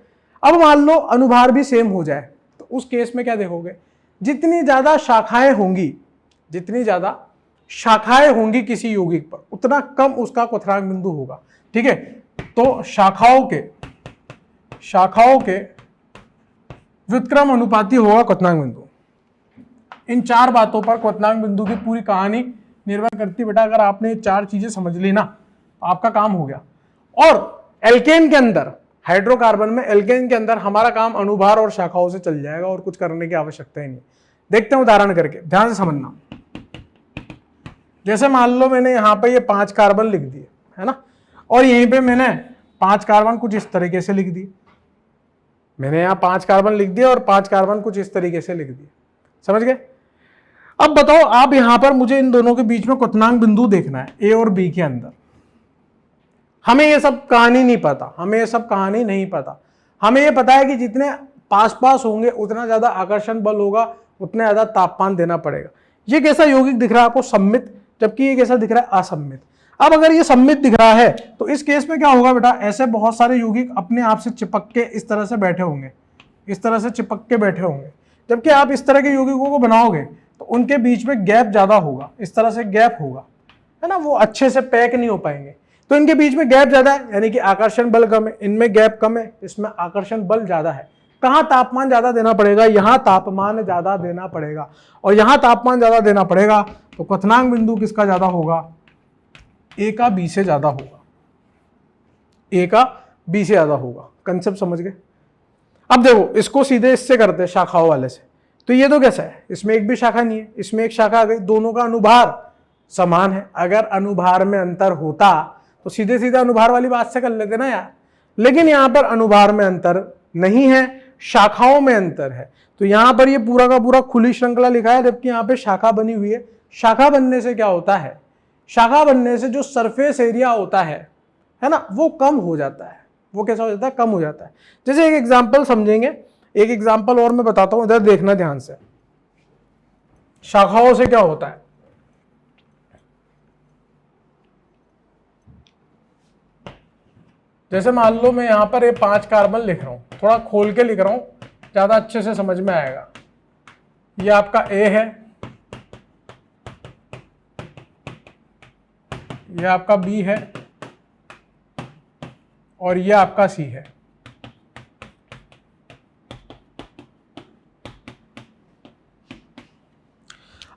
अब मान लो अणुभार भी सेम हो जाए तो उस केस में क्या देखोगे? जितनी ज्यादा शाखाएं होंगी, जितनी ज्यादा शाखाएं होंगी किसी यौगिक पर, उतना कम उसका क्वथनांक बिंदु होगा। ठीक है, तो शाखाओं के व्युत्क्रम अनुपाती होगा क्वथनांक बिंदु। इन चार बातों पर क्वथनांक बिंदु की पूरी कहानी निर्भर करती है बेटा। अगर आपने ये चार चीजें समझ ली ना तो आपका काम हो गया। और एल्केन के अंदर, हाइड्रोकार्बन में, एल्केन के अंदर हमारा काम अणुभार और शाखाओं से चल जाएगा, और कुछ करने की आवश्यकता ही नहीं। देखते हैं उदाहरण करके, ध्यान से समझना। जैसे मान लो मैंने यहाँ पे ये 5 कार्बन लिख दिए, है ना, और यहीं पे मैंने 5 कार्बन कुछ इस तरीके से लिख दिए। मैंने यहाँ 5 कार्बन लिख दिए और 5 कार्बन कुछ इस तरीके से लिख दिए। समझ गए? अब बताओ आप यहां पर, मुझे इन दोनों के बीच में क्वथनांक बिंदु देखना है, ए और बी के अंदर। हमें ये सब कहानी नहीं पता, हमें ये सब कहानी नहीं पता। हमें ये पता है कि जितने पास पास होंगे उतना ज्यादा आकर्षण बल होगा, उतना ज्यादा तापमान देना पड़ेगा। ये कैसा यौगिक दिख रहा है आपको? सममित, जबकि ये कैसा दिख रहा है? असममित। अब अगर ये सममित दिख रहा है तो इस केस में क्या होगा बेटा? ऐसे बहुत सारे यौगिक अपने आप से चिपक के इस तरह से बैठे होंगे, इस तरह से चिपक के बैठे होंगे। जबकि आप इस तरह के यौगिकों को बनाओगे तो उनके बीच में गैप ज्यादा होगा, इस तरह से गैप होगा, है ना, वो अच्छे से पैक नहीं हो पाएंगे। तो इनके बीच में गैप ज्यादा है, यानी कि आकर्षण बल कम है, इनमें गैप कम है, इसमें आकर्षण बल ज्यादा है। कहाँ तापमान ज्यादा देना पड़ेगा? यहाँ तापमान ज्यादा देना पड़ेगा, और यहाँ तापमान ज्यादा देना पड़ेगा तो क्वथनांक बिंदु किसका ज्यादा होगा? ए का बी से ज्यादा होगा, ए का बी से ज्यादा होगा। कंसेप्ट समझ गए? अब देखो इसको सीधे इससे करते हैं शाखाओं वाले से, तो ये तो कैसा है, इसमें एक भी शाखा नहीं है, इसमें एक शाखा आ गई, दोनों का अनुभार समान है। अगर अनुभार में अंतर होता तो सीधे सीधे अनुभार वाली बात से कर लेते ना यार, लेकिन यहां पर अनुभार में अंतर नहीं है, शाखाओं में अंतर है। तो यहां पर ये पूरा का पूरा खुली श्रृंखला लिखा है, जबकि यहां पे शाखा बनी हुई है। शाखा बनने से क्या होता है, शाखा बनने से जो सरफेस एरिया होता है ना, वो कम हो जाता है। वो कैसा हो जाता है, कम हो जाता है। जैसे एक एग्जांपल समझेंगे, एक एग्जांपल और मैं बताता हूं, इधर देखना ध्यान से। शाखाओं से क्या होता है, जैसे मान लो मैं यहां पर ये 5 कार्बन लिख रहा हूं, थोड़ा खोल के लिख रहा हूं, ज्यादा अच्छे से समझ में आएगा। ये आपका ए है, ये आपका बी है, और ये आपका सी है।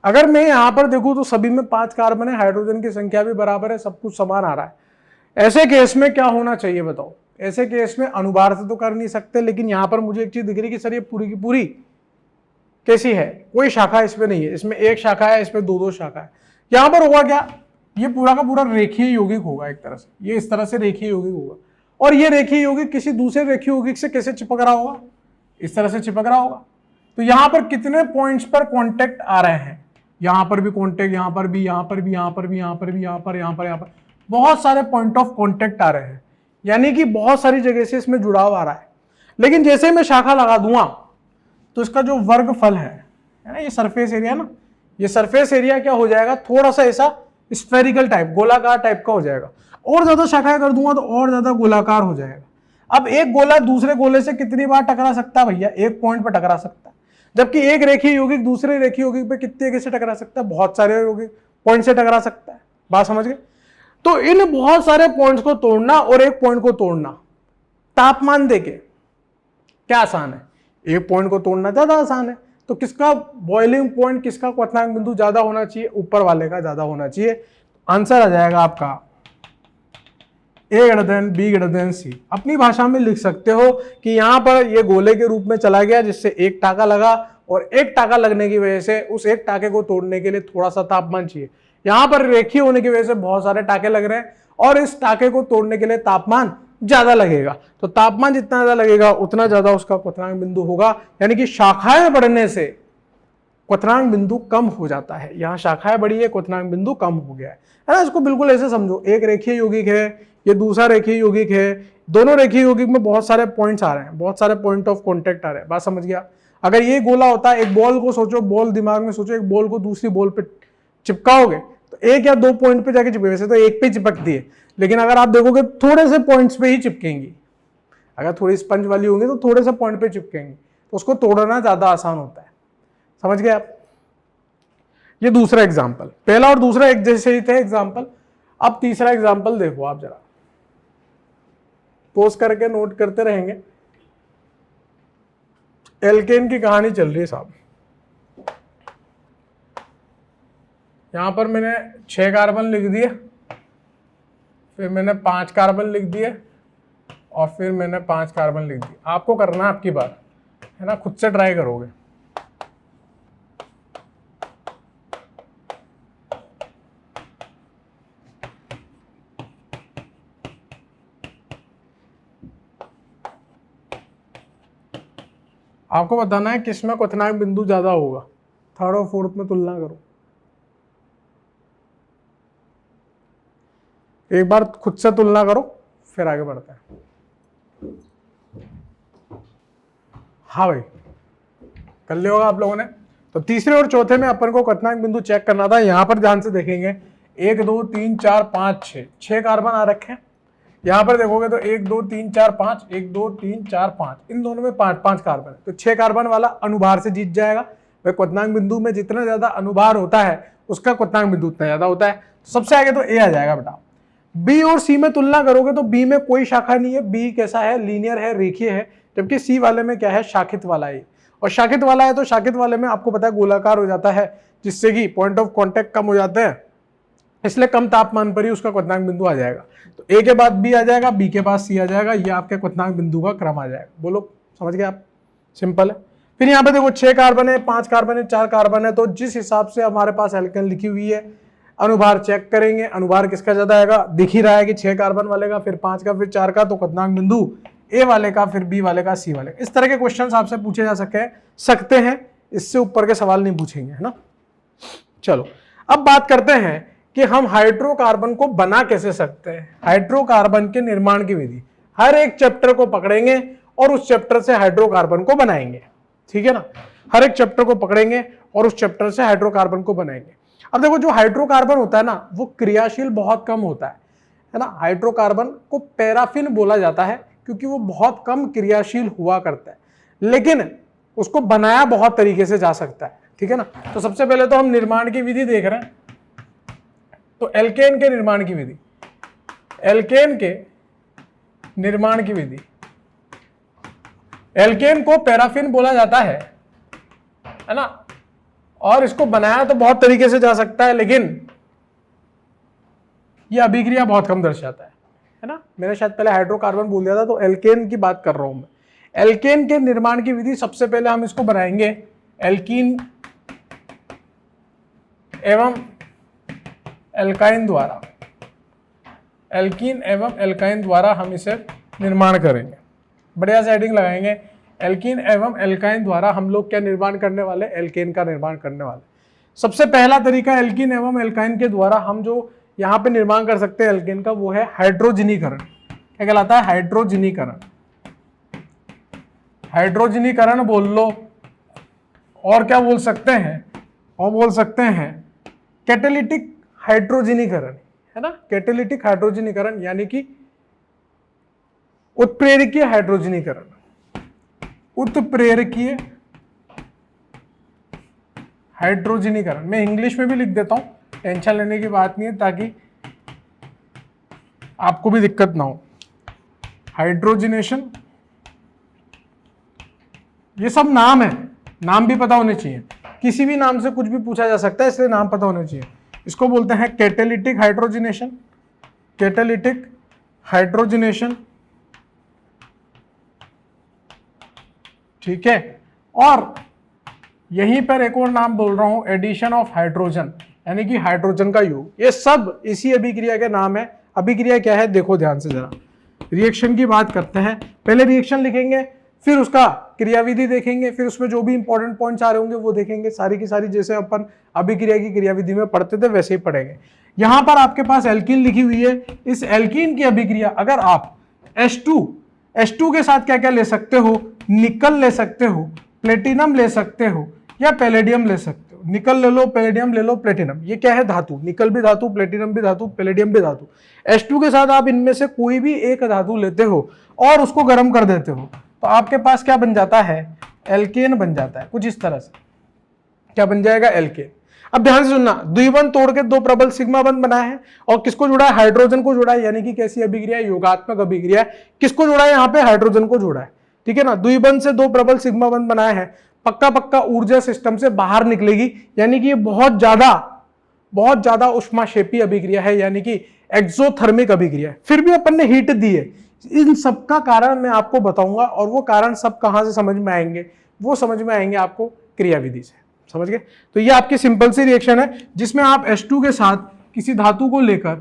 अगर मैं यहां पर देखूं तो सभी में 5 कार्बन है, हाइड्रोजन की संख्या भी बराबर है, सब कुछ समान आ रहा है। ऐसे केस में क्या होना चाहिए बताओ? ऐसे केस में अनुभार से तो कर नहीं सकते, लेकिन यहां पर मुझे एक चीज दिख रही कि सर ये पूरी की पूरी कैसी है, कोई शाखा इसमें नहीं है, इसमें एक शाखा है, इसमें दो शाखा है। यहां पर होगा क्या, ये पूरा का पूरा रेखीय यौगिक होगा एक तरह से, ये इस तरह से रेखीय यौगिक होगा, और ये रेखीय यौगिक किसी दूसरे रेखीय यौगिक से कैसे चिपक रहा होगा, इस तरह से चिपक रहा होगा। तो यहां पर कितने पॉइंट्स पर कॉन्टेक्ट आ रहे हैं, यहां पर भी कॉन्टेक्ट, यहां पर भी, यहां पर भी, यहां पर भी, यहां पर भी, यहां पर, यहां पर, यहां पर, बहुत सारे पॉइंट ऑफ कॉन्टेक्ट आ रहे हैं, यानी कि बहुत सारी जगह से इसमें जुड़ाव आ रहा है। लेकिन जैसे मैं शाखा लगा दूंगा तो इसका जो वर्गफल है ना, ये सरफेस एरिया ना, ये सरफेस एरिया क्या हो जाएगा, थोड़ा सा ऐसा स्फेरिकल टाइप, गोलाकार टाइप का हो जाएगा। और ज्यादा शाखाएं कर दूंगा तो और ज्यादा गोलाकार हो जाएगा। अब एक गोला दूसरे गोले से कितनी बार टकरा सकता है भैया, एक पॉइंट पर टकरा सकता है, जबकि एक रेखीय यौगिक दूसरे रेखीय यौगिक पे कितने कैसे टकरा सकता है, बहुत सारे यौगिक पॉइंट से टकरा सकता है। बात समझ गए? तो इन बहुत सारे पॉइंट्स को तोड़ना और एक पॉइंट को तोड़ना तापमान देके क्या आसान है, एक पॉइंट को तोड़ना ज्यादा आसान है। तो किसका बॉइलिंग पॉइंट, किसका क्वथनांक बिंदु ज्यादा होना चाहिए, ऊपर वाले का ज्यादा होना चाहिए। आंसर आ जाएगा आपका A ग्रेटर देन C। अपनी भाषा में लिख सकते हो कि यहां पर ये गोले के रूप में चला गया, जिससे एक टाका लगा, और एक टाका लगने की वजह से उस एक टाके को तोड़ने के लिए थोड़ा सा तापमान चाहिए। यहां पर रेखीय होने की वजह से बहुत सारे टाके लग रहे हैं, और इस टाके को तोड़ने के लिए तापमान ज्यादा लगेगा। तो तापमान जितना ज्यादा लगेगा उतना ज्यादा उसका क्वथनांक बिंदु होगा, यानी कि शाखाएं बढ़ने से क्वथनांक बिंदु कम हो जाता है। यहाँ शाखाएं बढ़ी है, क्वथनांक बिंदु कम हो गया है ना। इसको बिल्कुल ऐसे समझो, एक रेखीय यौगिक है, ये दूसरा रेखीय यौगिक है, दोनों रेखीय यौगिक में बहुत सारे पॉइंट्स आ रहे हैं, बहुत सारे पॉइंट ऑफ कॉन्टेक्ट आ रहे हैं। बात समझ गया? अगर ये गोला होता है, एक बॉल को सोचो, बॉल दिमाग में सोचो, एक बॉल को दूसरी बॉल पे चिपकाओगे तो एक या दो पॉइंट पे जाके चिपके, वैसे तो एक पे चिपकती है, लेकिन अगर आप देखोगे थोड़े से पॉइंट्स पे ही चिपकेंगी। अगर थोड़ी स्पंज वाली होंगी तो थोड़े से पॉइंट पे चिपकेंगी, तो उसको तोड़ना ज्यादा आसान होता है। समझ गए आप? ये दूसरा एग्जाम्पल, पहला और दूसरा एक जैसे ही थे एग्जाम्पल। अब तीसरा एग्जाम्पल देखो आप, जरा पोज करके नोट करते रहेंगे। एल्केन की कहानी चल रही है साहब। यहां पर मैंने 6 कार्बन लिख दिए, फिर मैंने 5 कार्बन लिख दिए, और फिर मैंने 5 कार्बन लिख दिए। आपको करना है आपकी बात है ना, खुद से ट्राई करोगे। आपको बताना है किसमें क्वथनांक बिंदु ज्यादा होगा, थर्ड और फोर्थ में तुलना करो। एक बार खुद से तुलना करो, फिर आगे बढ़ते हैं। हाँ भाई, कर लिया होगा आप लोगों ने। तो तीसरे और चौथे में अपन को क्वथनांक बिंदु चेक करना था। यहां पर ध्यान से देखेंगे, 1 2 3 4 5 6 कार्बन आ रखे हैं। यहां पर देखोगे तो 1 2 3 4 5, 1 2 3 4 5, इन दोनों में 5 कार्बन है। तो 6 कार्बन वाला अनुभार से जीत जाएगा। वह क्वथनांक बिंदु में जितना ज्यादा अनुभार होता है उसका क्वथनांक बिंदु उतना ज्यादा होता है। सबसे आगे तो ए आ जाएगा बेटा। बी और सी में तुलना करोगे तो बी में कोई शाखा नहीं है, बी कैसा है, लीनियर है, रेखीय है, जबकि सी वाले में क्या है, शाखित वाला है। और शाखित वाला है तो शाखित वाले में आपको पता है गोलाकार हो जाता है, जिससे कि पॉइंट ऑफ कॉन्टेक्ट कम हो जाते हैं, इसलिए कम तापमान पर ही उसका क्वथनांक बिंदु आ जाएगा। तो ए के बाद बी आ जाएगा, बी के बाद सी आ जाएगा, ये आपके क्वथनांक बिंदु का क्रम आ जाएगा। बोलो समझ गए आप? सिंपल है। फिर यहाँ पे देखो 6 कार्बन है, 5 कार्बन है, 4 कार्बन है, तो जिस हिसाब से हमारे पास एल्केन लिखी हुई है अनुभार चेक करेंगे। अनुभार किसका ज्यादा आएगा? दिख ही रहा है कि 6 कार्बन वाले का, फिर 5 का, फिर 4 का, तो क्वथनांक बिंदु ए वाले का, फिर बी वाले का, सी वाले का। इस तरह के क्वेश्चन आपसे पूछे जा सकते हैं, इससे ऊपर के सवाल नहीं पूछेंगे, है ना। चलो अब बात करते हैं कि हम हाइड्रोकार्बन को बना कैसे सकते हैं। हाइड्रोकार्बन के निर्माण की विधि, हर एक चैप्टर को पकड़ेंगे और उस चैप्टर से हाइड्रोकार्बन को बनाएंगे, ठीक है ना। हर एक चैप्टर को पकड़ेंगे और उस चैप्टर से हाइड्रोकार्बन को बनाएंगे। अब देखो जो हाइड्रोकार्बन होता है ना, वो क्रियाशील बहुत कम होता है ना। हाइड्रोकार्बन को पैराफिन बोला जाता है क्योंकि वो बहुत कम क्रियाशील हुआ करता है, लेकिन उसको बनाया बहुत तरीके से जा सकता है, ठीक है ना। तो सबसे पहले तो हम निर्माण की विधि देख रहे हैं। तो एल्केन के निर्माण की विधि, एल्केन के निर्माण की विधि, एल्केन को पैराफिन बोला जाता है ना। और इसको बनाया तो बहुत तरीके से जा सकता है, लेकिन यह अभिक्रिया बहुत कम दर्शाता है ना। मैंने शायद पहले हाइड्रोकार्बन बोल दिया था, तो एल्केन की बात कर रहा हूं मैं। एल्केन के निर्माण की विधि, सबसे पहले हम इसको बनाएंगे एल्कीन एवं एल्काइन द्वारा। एल्कीन एवं एल्काइन द्वारा हम इसे निर्माण करेंगे। बढ़िया से हेडिंग लगाएंगे, एल्कीन एवं एल्काइन द्वारा हम लोग क्या निर्माण करने वाले? एल्केन का निर्माण करने वाले। सबसे पहला तरीका एल्कीन एवं एल्काइन के द्वारा हम जो यहाँ पे निर्माण कर सकते हैं एल्केन का, वो है हाइड्रोजनीकरण। क्या कहलाता है? हाइड्रोजनीकरण। हाइड्रोजनीकरण बोल लो, और क्या बोल सकते हैं? और बोल सकते हैं कैटेलिटिक हाइड्रोजनीकरण, है ना। कैटेलिटिक हाइड्रोजनीकरण यानी कि उत्प्रेरकीय हाइड्रोजनीकरण। उत्प्रेरकीय हाइड्रोजनीकरण मैं इंग्लिश में भी लिख देता हूं, टेंशन लेने की बात नहीं है, ताकि आपको भी दिक्कत ना हो। हाइड्रोजनेशन, ये सब नाम है, नाम भी पता होने चाहिए। किसी भी नाम से कुछ भी पूछा जा सकता है, इसलिए नाम पता होने चाहिए। इसको बोलते हैं कैटेलिटिक हाइड्रोजनेशन। कैटेलिटिक हाइड्रोजनेशन, ठीक है। और यहीं पर एक और नाम बोल रहा हूं, एडिशन ऑफ हाइड्रोजन, यानी कि हाइड्रोजन का योग। ये सब इसी अभिक्रिया के नाम है। अभिक्रिया क्या है देखो ध्यान से जरा। रिएक्शन की बात करते हैं, पहले रिएक्शन लिखेंगे, फिर उसका क्रियाविधि देखेंगे, फिर उसमें जो भी इंपॉर्टेंट पॉइंट्स आ रहे होंगे वो देखेंगे। सारी की सारी जैसे अपन अभिक्रिया की क्रियाविधि में पढ़ते थे वैसे ही पढ़ेंगे। यहां पर आपके पास एल्कीन लिखी हुई है। इस एल्कीन की अभिक्रिया अगर आप H2 के साथ क्या क्या ले सकते हो? निकल ले सकते हो, प्लेटिनम ले सकते हो, या पैलेडियम ले सकते हो। निकल ले लो, पैलेडियम ले लो, प्लेटिनम। ये क्या है? धातु। निकल भी धातु, प्लेटिनम भी धातु, पैलेडियम भी धातु। H2 के साथ आप इनमें से कोई भी एक धातु लेते हो और उसको गर्म कर देते हो, तो आपके पास क्या बन जाता है? एल्केन बन जाता है। कुछ इस तरह से क्या बन जाएगा? एल्केन। अब ध्यान से सुनना, द्विबंध तोड़ के दो प्रबल सिग्मा बंध बनाया है, और किसको जोड़ा है? हाइड्रोजन को जोड़ा है। यानी कि कैसी अभिक्रिया? योगात्मक अभिक्रिया। किसको जोड़ा है? यहाँ पे हाइड्रोजन को जोड़ा है, ठीक है ना। द्विबंध से दो प्रबल सिग्मा बंध बनाया है, पक्का पक्का ऊर्जा सिस्टम से बाहर निकलेगी, यानी कि ये बहुत ज्यादा उष्माक्षेपी अभिक्रिया है, यानी कि एक्सोथर्मिक अभिक्रिया है। फिर भी अपन ने हीट दी है। इन सबका कारण मैं आपको बताऊंगा, और वो कारण सब कहां से समझ में आएंगे? वो समझ में आएंगे आपको क्रियाविधि से। समझ गए? तो ये आपकी सिंपल सी रिएक्शन है, जिसमें आप H2 के साथ किसी धातु को लेकर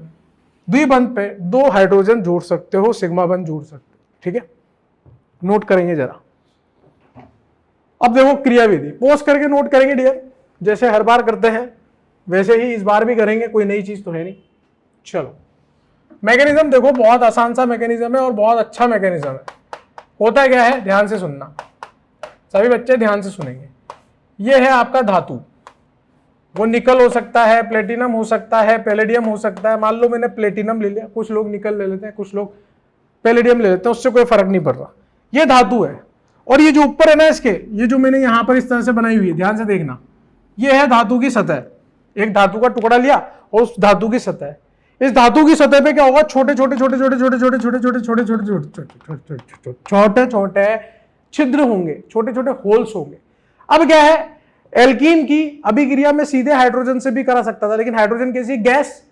द्विबंध पे दो हाइड्रोजन जोड़ सकते हो, सिग्मा बंध जोड़ सकते हो, ठीक है। नोट करेंगे जरा। अब देखो क्रियाविधि, पोज करके नोट करेंगे डियर, जैसे हर बार करते हैं वैसे ही इस बार भी करेंगे, कोई नई चीज तो है नहीं। चलो, मैकेनिज्म देखो, बहुत आसान सा मैकेनिज्म है और बहुत अच्छा मैकेनिज्म है। होता क्या है, ध्यान से सुनना, सभी बच्चे ध्यान से सुनेंगे। ये है आपका धातु, वो निकल हो सकता है, प्लेटिनम हो सकता है, पैलेडियम हो सकता है। मान लो मैंने प्लेटिनम ले लिया, कुछ लोग निकल ले लेते हैं, कुछ लोग पैलेडियम ले लेते हैं, उससे कोई फर्क नहीं पड़ रहा। ये धातु है, और ये जो ऊपर है ना इसके, ये जो मैंने यहां पर इस तरह से बनाई हुई है, ध्यान से देखना, ये है धातु की सतह। एक धातु का टुकड़ा लिया और उस धातु की सतह, इस धातु की सतह पे क्या होगा? छोटे छोटे छोटे छोटे छोटे छोटे छोटे छोटे छोटे छोटे छोटे छोटे छोटे छिद्र होंगे, छोटे छोटे होल्स होंगे। अब क्या है, एल्कीन की अभिक्रिया में सीधे हाइड्रोजन से भी करा सकता था, लेकिन हाइड्रोजन कैसी गैस,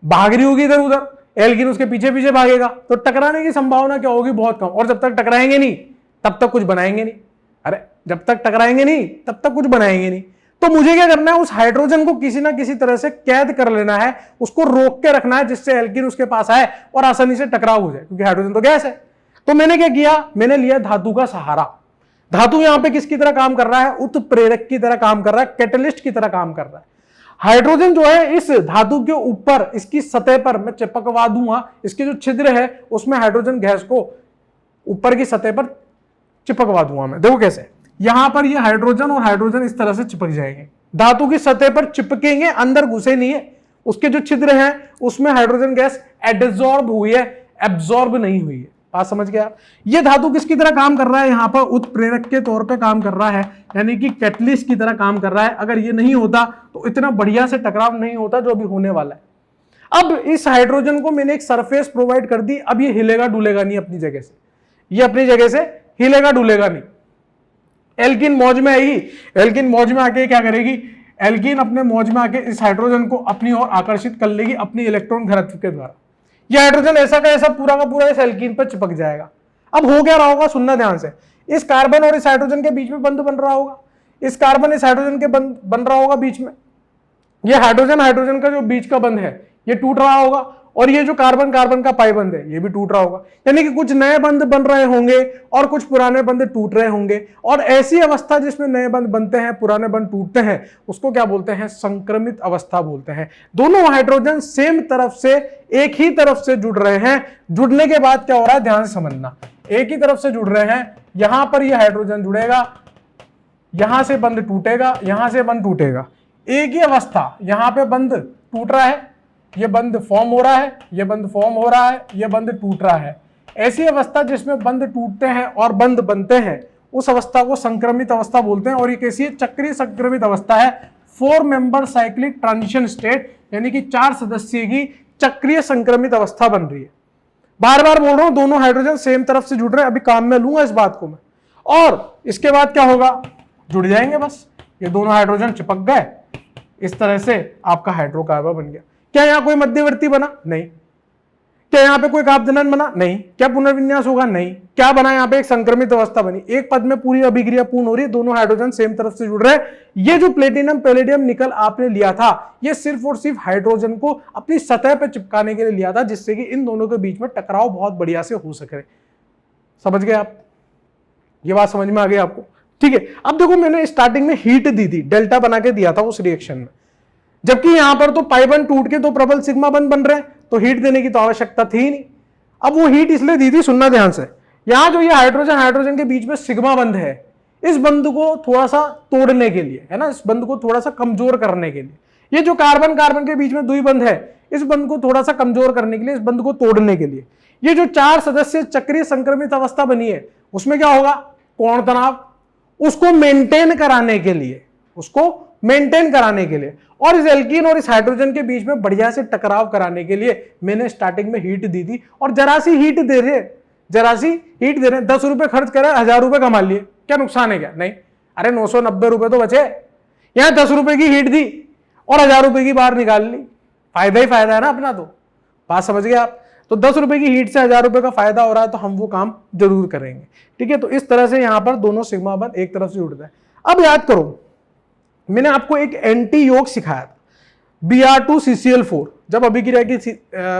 भाग रही होगी इधर उधर, एल्कीन उसके पीछे पीछे भागेगा, तो टकराने की संभावना क्या होगी, बहुत कम। और जब तक टकराएंगे नहीं तब तक कुछ बनाएंगे नहीं। अरे जब तक टकराएंगे नहीं तब तक कुछ बनाएंगे नहीं। तो मुझे क्या करना है, उस हाइड्रोजन को किसी ना किसी तरह से कैद कर लेना है, उसको रोक के रखना है, जिससे एल्कीन उसके पास आए और आसानी से टकराव हो जाए, क्योंकि हाइड्रोजन तो गैस है। तो मैंने क्या किया, मैंने लिया धातु का सहारा। धातु यहां पे किसकी तरह काम कर रहा है, उत्प्रेरक की तरह काम कर रहा है, कैटलिस्ट की तरह काम कर रहा है। हाइड्रोजन जो है इस धातु के ऊपर, इसकी सतह पर मैं चिपकवा दूंगा, इसके जो छिद्र है उसमें हाइड्रोजन गैस को ऊपर की सतह पर चिपकवा दूंगा मैं। देखो कैसे, यहां पर ये हाइड्रोजन और हाइड्रोजन इस तरह से चिपक जाएंगे, धातु की सतह पर चिपकेंगे, अंदर घुसे नहीं है। उसके जो छिद्र हैं उसमें हाइड्रोजन गैस एडजॉर्ब हुई है, एब्जॉर्ब नहीं हुई है। बात समझ गए आप। ये धातु किसकी तरह काम कर रहा है, यहां पर उत्प्रेरक के तौर पे काम कर रहा है, यानी कि कैटलिस्ट की तरह काम कर रहा है। अगर ये नहीं होता तो इतना बढ़िया से टकराव नहीं होता जो अभी होने वाला है। अब इस हाइड्रोजन को मैंने एक सरफेस प्रोवाइड कर दी, अब ये हिलेगा डुलेगा नहीं अपनी जगह से, ये अपनी जगह से हिलेगा डुलेगा नहीं। एल्कीन मौज में आएगी, एल्कीन मौज में आके क्या करेगी, एल्कीन अपने मौज में आके इस हाइड्रोजन को अपनी ओर आकर्षित कर लेगी अपनी इलेक्ट्रॉन घनत्व के द्वारा। यह हाइड्रोजन ऐसा का ऐसा पूरा का पूरा इस एल्कीन पर चिपक जाएगा। अब हो क्या रहा होगा, सुनना ध्यान से, इस कार्बन और इस हाइड्रोजन के बीच में बंध बन रहा होगा, इस कार्बन इस हाइड्रोजन के बन रहा होगा बीच में। यह हाइड्रोजन हाइड्रोजन का जो बीच का बंध है ये टूट रहा होगा, और ये जो कार्बन कार्बन का पाई बंध है ये भी टूट रहा होगा। यानी कि कुछ नए बंध बन रहे होंगे और कुछ पुराने बंध टूट रहे होंगे। और ऐसी अवस्था जिसमें नए बंध बनते हैं, पुराने बंध टूटते हैं, उसको क्या बोलते हैं, संक्रमित अवस्था बोलते हैं। दोनों हाइड्रोजन सेम तरफ से, एक ही तरफ से जुड़ रहे हैं। जुड़ने के बाद क्या हो रहा है, ध्यान से समझना, एक ही तरफ से जुड़ रहे हैं, यहां पर ये हाइड्रोजन जुड़ेगा, यहां से बंध टूटेगा, यहां से बंध टूटेगा, एक ही अवस्था। यहां पे बंध टूट रहा है, ये बंध फॉर्म हो रहा है, ये बंध फॉर्म हो रहा है, ये बंध टूट रहा है। ऐसी अवस्था जिसमें बंध टूटते हैं और बंध बनते हैं, उस अवस्था को संक्रमित अवस्था बोलते हैं। और ये कैसी है, चक्रीय संक्रमित अवस्था है, 4 मेंबर साइक्लिक ट्रांजिशन स्टेट, यानी कि 4 सदस्यीय की चक्रीय संक्रमित अवस्था बन रही है। बार बार बोल रहा हूं, दोनों हाइड्रोजन सेम तरफ से जुड़ रहे हैं, अभी काम में लूंगा इस बात को मैं। और इसके बाद क्या होगा, जुड़ जाएंगे बस, ये दोनों हाइड्रोजन चिपक गए, इस तरह से आपका हाइड्रोकार्बन बन गया। क्या यहां कोई मध्यवर्ती बना, नहीं। क्या यहां पे कोई कापजनन बना, नहीं। क्या पुनर्विन्यास होगा, नहीं। क्या बना, यहां पे एक संक्रमित अवस्था बनी, एक पद में पूरी अभिक्रिया पूर्ण हो रही है, दोनों हाइड्रोजन सेम तरफ से जुड़ रहे हैं। ये जो प्लेटिनम पैलेडियम निकल आपने लिया था, ये सिर्फ और सिर्फ हाइड्रोजन को अपनी सतह पर चिपकाने के लिए लिया था, जिससे कि इन दोनों के बीच में टकराव बहुत बढ़िया से हो सके। समझ गए आप, ये बात समझ में आ गई आपको, ठीक है। अब देखो, मैंने स्टार्टिंग में हीट दी थी, डेल्टा बना के दिया था उस रिएक्शन में, जबकि यहां पर तो पाई बंध टूट के तो प्रबल सिग्मा बंध बन रहे हैं, तो हीट देने की तो आवश्यकता थी ही नहीं। अब वो हीट इसलिए दी थी, सुनना ध्यान से, यहां जो ये हाइड्रोजन हाइड्रोजन के बीच में सिग्मा बंध है, इस बंध को थोड़ा सा तोड़ने के लिए, है ना, इस बंध को थोड़ा सा कमजोर करने के लिए, ये जो कार्बन कार्बन के बीच में द्वि बंध है, इस बंध को थोड़ा सा कमजोर करने के लिए, इस बंध को तोड़ने के लिए, ये जो 4 सदस्य चक्रीय संक्रमित अवस्था बनी है, उसमें क्या होगा, कोण तनाव, उसको मेंटेन कराने के लिए, उसको मेंटेन कराने के लिए, और इस एल्कीन और इस हाइड्रोजन के बीच में बढ़िया से टकराव कराने के लिए मैंने स्टार्टिंग में हीट दी थी। और जरा सी हीट दे रहे, जरा सी हीट दे रहे, 10 रुपए खर्च करे, 1000 रुपए कमा लिए, क्या नुकसान है, क्या नहीं। अरे 990 रुपए तो बचे, यहां 10 रुपए की हीट दी और 1000 रुपए की बाहर निकाल ली, फायदा ही फायदा है ना अपना। तो बात समझ गए आप। तो 10 रुपए की हीट से 1000 रुपए का फायदा हो रहा है, तो हम वो काम जरूर करेंगे, ठीक है। तो इस तरह से यहां पर दोनों सिग्मा बंध एक तरफ से जुड़ता है। अब याद करो, मैंने आपको एक एंटी योग सिखाया था, Br2CCl4, जब अभिक्रिया की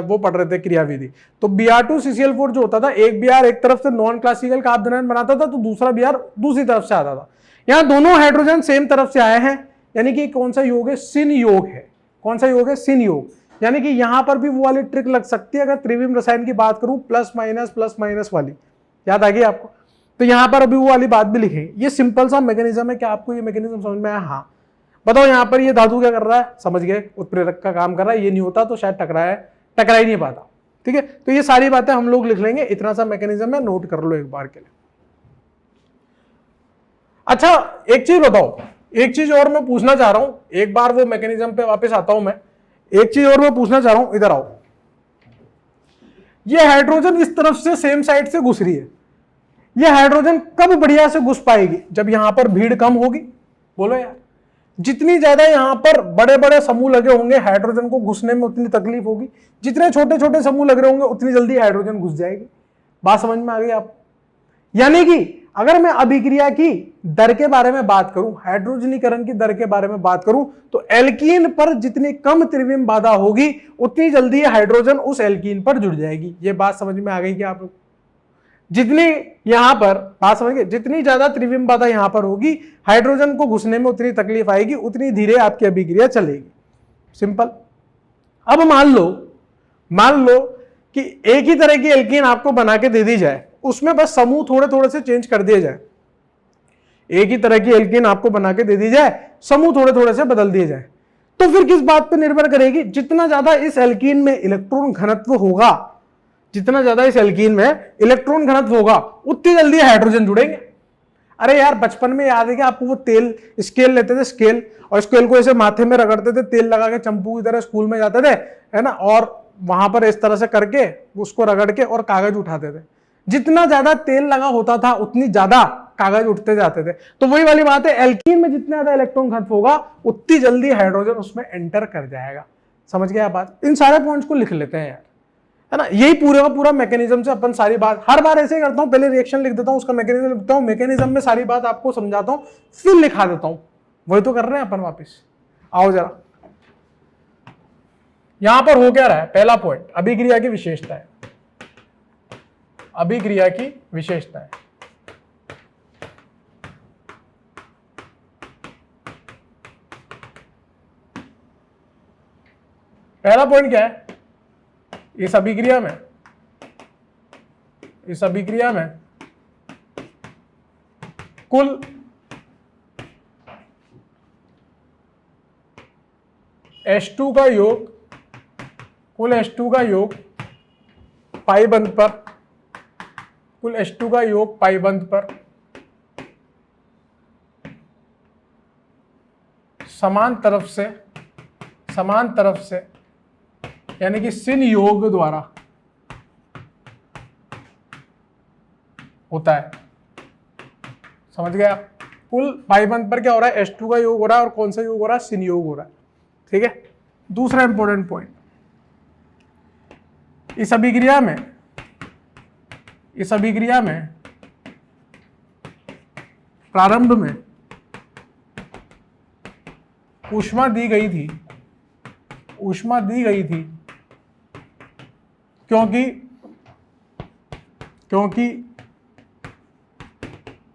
वो पढ़ रहे थे क्रियाविधि, तो Br2CCl4 जो होता था, एक Br एक तरफ से नॉन क्लासिकल का आपदान बनाता था, तो दूसरा Br दूसरी तरफ से आता था। यहां दोनों हाइड्रोजन सेम तरफ से आए हैं, यानी कि कौन सा योग है, सिन योग है। कौन सा योग है, सिन योग। यानी कि यहां पर भी वो वाली ट्रिक लग सकती है, अगर त्रिविम रसायन की बात करूं, प्लस माइनस वाली, याद आ गई आपको। तो यहां पर अभी वो वाली बात भी लिखेंगे। ये सिंपल सा मैकेनिज्म है, क्या आपको ये मैकेनिज्म समझ में आया, हाँ। बताओ यहां पर ये धातु क्या कर रहा है, समझ गए, उत्प्रेरक का काम कर रहा है, ये नहीं होता तो शायद टकरा ही नहीं पाता, ठीक है। तो ये सारी बातें हम लोग लिख लेंगे, इतना सा मैकेनिज्म है, नोट कर लो एक बार के लिए। अच्छा एक चीज बताओ, एक चीज और मैं पूछना चाह रहा हूं, एक बार वो मैकेनिज्म पे वापस आता हूं मैं, एक चीज और मैं पूछना चाह रहा हूं, इधर आओ। ये हाइड्रोजन इस तरफ से सेम साइड से घुस रही है, ये हाइड्रोजन कब बढ़िया से घुस पाएगी, जब यहां पर भीड़ कम होगी, बोलो यार। जितनी ज्यादा यहाँ पर बड़े बड़े समूह लगे होंगे हाइड्रोजन को घुसने में उतनी तकलीफ होगी, जितने छोटे छोटे समूह लग रहे होंगे उतनी जल्दी हाइड्रोजन घुस जाएगी। बात समझ में आ गई आप? यानी कि अगर मैं अभिक्रिया की दर के बारे में बात करूं, हाइड्रोजनीकरण की दर के बारे में बात करूं, तो एल्कीन पर जितनी कम त्रिविम बाधा होगी उतनी जल्दी हाइड्रोजन उस एल्कीन पर जुड़ जाएगी। ये बात समझ में आ गई कि आप लोग? जितनी यहां पर बात समझ गए, जितनी ज्यादा त्रिविम बाधा यहां पर होगी हाइड्रोजन को घुसने में उतनी तकलीफ आएगी, उतनी धीरे आपकी अभिक्रिया चलेगी। सिंपल। अब मान लो कि एक ही तरह की एल्कीन आपको बना के दे दी जाए, उसमें बस समूह थोड़े थोड़े से चेंज कर दिए जाए। एक ही तरह की एल्कीन आपको बना के दे दी जाए, समूह थोड़े थोड़े से बदल दिए जाए, तो फिर किस बात पर निर्भर करेगी? जितना ज्यादा इस एल्कीन में इलेक्ट्रॉन घनत्व होगा, जितना ज्यादा इस एल्कीन में इलेक्ट्रॉन घनत्व होगा उतनी जल्दी हाइड्रोजन जुड़ेंगे। अरे यार बचपन में याद है कि आपको वो तेल स्केल लेते थे, स्केल, और स्केल को ऐसे माथे में रगड़ते थे, तेल लगा के चंपू की तरह स्कूल में जाते थे, है ना, और वहां पर इस तरह से करके उसको रगड़ के और कागज उठाते थे। जितना ज्यादा तेल लगा होता था उतनी ज्यादा कागज उठते जाते थे। तो वही वाली बात है, एल्कीन में जितना ज्यादा इलेक्ट्रॉन घनत्व होगा उतनी जल्दी हाइड्रोजन उसमें एंटर कर जाएगा। समझ गया बात? इन सारे पॉइंट्स को लिख लेते हैं यार, है ना। यही पूरे का पूरा मैकेनिज्म से अपन सारी बात, हर बार ऐसे ही करता हूं, पहले रिएक्शन लिख देता हूं, उसका मैकेनिज्म लिखता हूं, मैकेनिज्म में सारी बात आपको समझाता हूं, फिर लिखा देता हूं। वही तो कर रहे हैं अपन वापस। आओ जरा, यहां पर हो क्या रहा है? पहला पॉइंट, अभिक्रिया की विशेषता है। अभिक्रिया की विशेषता है। पहला पॉइंट क्या है? इस अभिक्रिया में कुल H2 का योग, कुल H2 का योग पाई बंध पर, कुल H2 का योग पाई बंध पर समान तरफ से यानी कि सिन योग द्वारा होता है। समझ गए आप? कुल पाई बंध पर क्या हो रहा है? H2 का योग हो रहा है, और कौन सा योग हो रहा है? सिन योग हो रहा है। ठीक है। दूसरा इंपॉर्टेंट पॉइंट, इस अभिक्रिया में प्रारंभ में ऊष्मा दी गई थी क्योंकि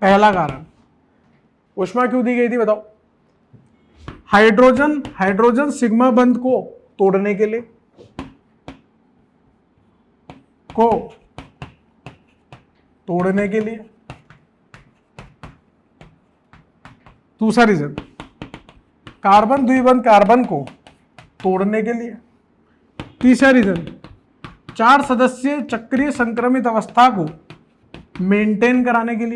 पहला कारण, ऊष्मा क्यों दी गई थी बताओ? हाइड्रोजन सिग्मा बंध को तोड़ने के लिए, दूसरा रीजन कार्बन द्विबंध कार्बन को तोड़ने के लिए, तीसरा रीजन 4 सदस्यीय चक्रीय संक्रमित अवस्था को मेंटेन कराने के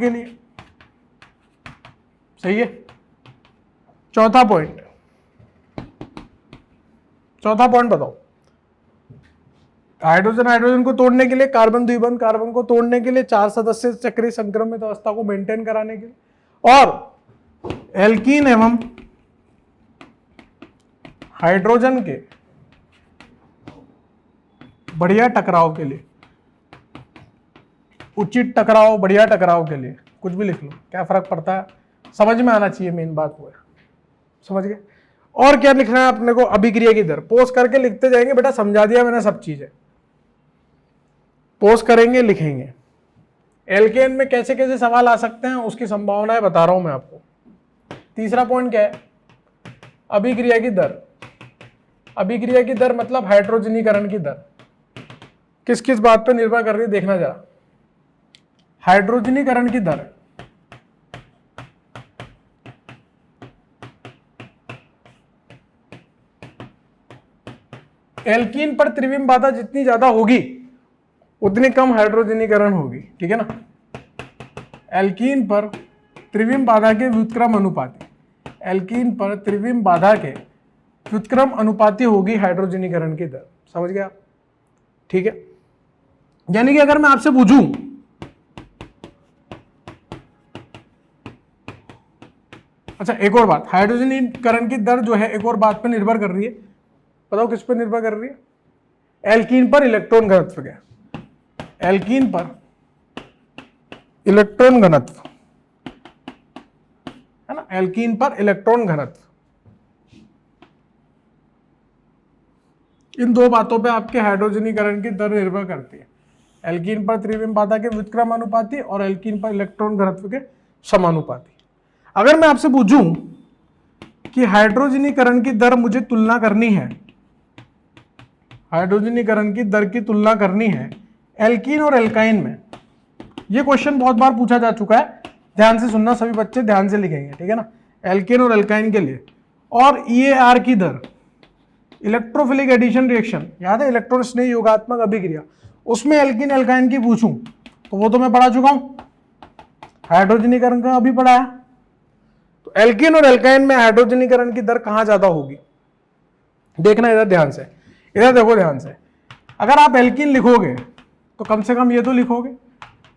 लिए। सही है। चौथा पॉइंट बताओ। हाइड्रोजन को तोड़ने के लिए, कार्बन द्विबंध कार्बन को तोड़ने के लिए, 4 सदस्य चक्रीय संक्रमित अवस्था को मेंटेन कराने के लिए, और एल्कीन एवं हाइड्रोजन के बढ़िया टकराव के लिए, उचित टकराव, बढ़िया टकराव के लिए, कुछ भी लिख लो, क्या फर्क पड़ता है, समझ में आना चाहिए, मेन बात वो है। समझ गए? और क्या लिखना है अपने को? अभिक्रिया की दर। पोज करके लिखते जाएंगे बेटा, समझा दिया मैंने सब चीजें। पोज करेंगे, लिखेंगे। एल्केन में कैसे कैसे सवाल आ सकते हैं उसकी संभावनाएं बता रहा हूं मैं आपको। तीसरा पॉइंट क्या है? अभिक्रिया की दर। अभिक्रिया की दर मतलब हाइड्रोजनीकरण की दर। किस किस बात पर निर्भर कर रही है देखना जरा। हाइड्रोजनीकरण की दर एल्कीन पर त्रिविम बाधा जितनी ज्यादा होगी उतनी कम हाइड्रोजनीकरण होगी। ठीक है ना। एल्कीन पर त्रिविम बाधा के व्युत्क्रम अनुपाती, एल्कीन पर त्रिविम बाधा के व्युत्क्रम अनुपाती होगी हाइड्रोजनीकरण की दर। समझ गए आप? ठीक है। यानी कि अगर मैं आपसे पूछूं अच्छा एक और बात, हाइड्रोजनीकरण की दर जो है एक और बात पर निर्भर कर रही है, बताओ किस पर निर्भर कर रही है? एल्कीन पर इलेक्ट्रॉन घनत्व क्या? एल्कीन पर इलेक्ट्रॉन घनत्व है ना, एल्कीन पर इलेक्ट्रॉन घनत्व। इन दो बातों पे आपके हाइड्रोजनीकरण की दर निर्भर करती है, एल्कीन पर त्रिविम बाधा के व्युत्क्रम अनुपाती और एल्कीन पर इलेक्ट्रॉन घनत्व के समानुपाती। अगर मैं आपसे पूछूं कि हाइड्रोजनीकरण की दर मुझे तुलना करनी है, हाइड्रोजनीकरण की दर की तुलना करनी है एल्कीन और एल्काइन में, यह क्वेश्चन बहुत बार पूछा जा चुका है, ध्यान से सुनना सभी बच्चे, ध्यान से लिखेंगे, ठीक है ना। एल्कीन और एल्काइन के लिए, और EAR की दर, इलेक्ट्रोफिलिक एडिशन रिएक्शन, याद है इलेक्ट्रॉन स्नेह योगात्मक अभिक्रिया, उसमें एल्कीन एल्काइन की पूछूं तो वो तो मैं पढ़ा चुका हूं, हाइड्रोजनीकरण का अभी पढ़ा है। तो एल्कीन और एल्काइन में हाइड्रोजनीकरण की दर कहां ज्यादा होगी, देखना इधर ध्यान से, इधर देखो ध्यान से। अगर आप एल्कीन लिखोगे तो कम से कम ये तो लिखोगे,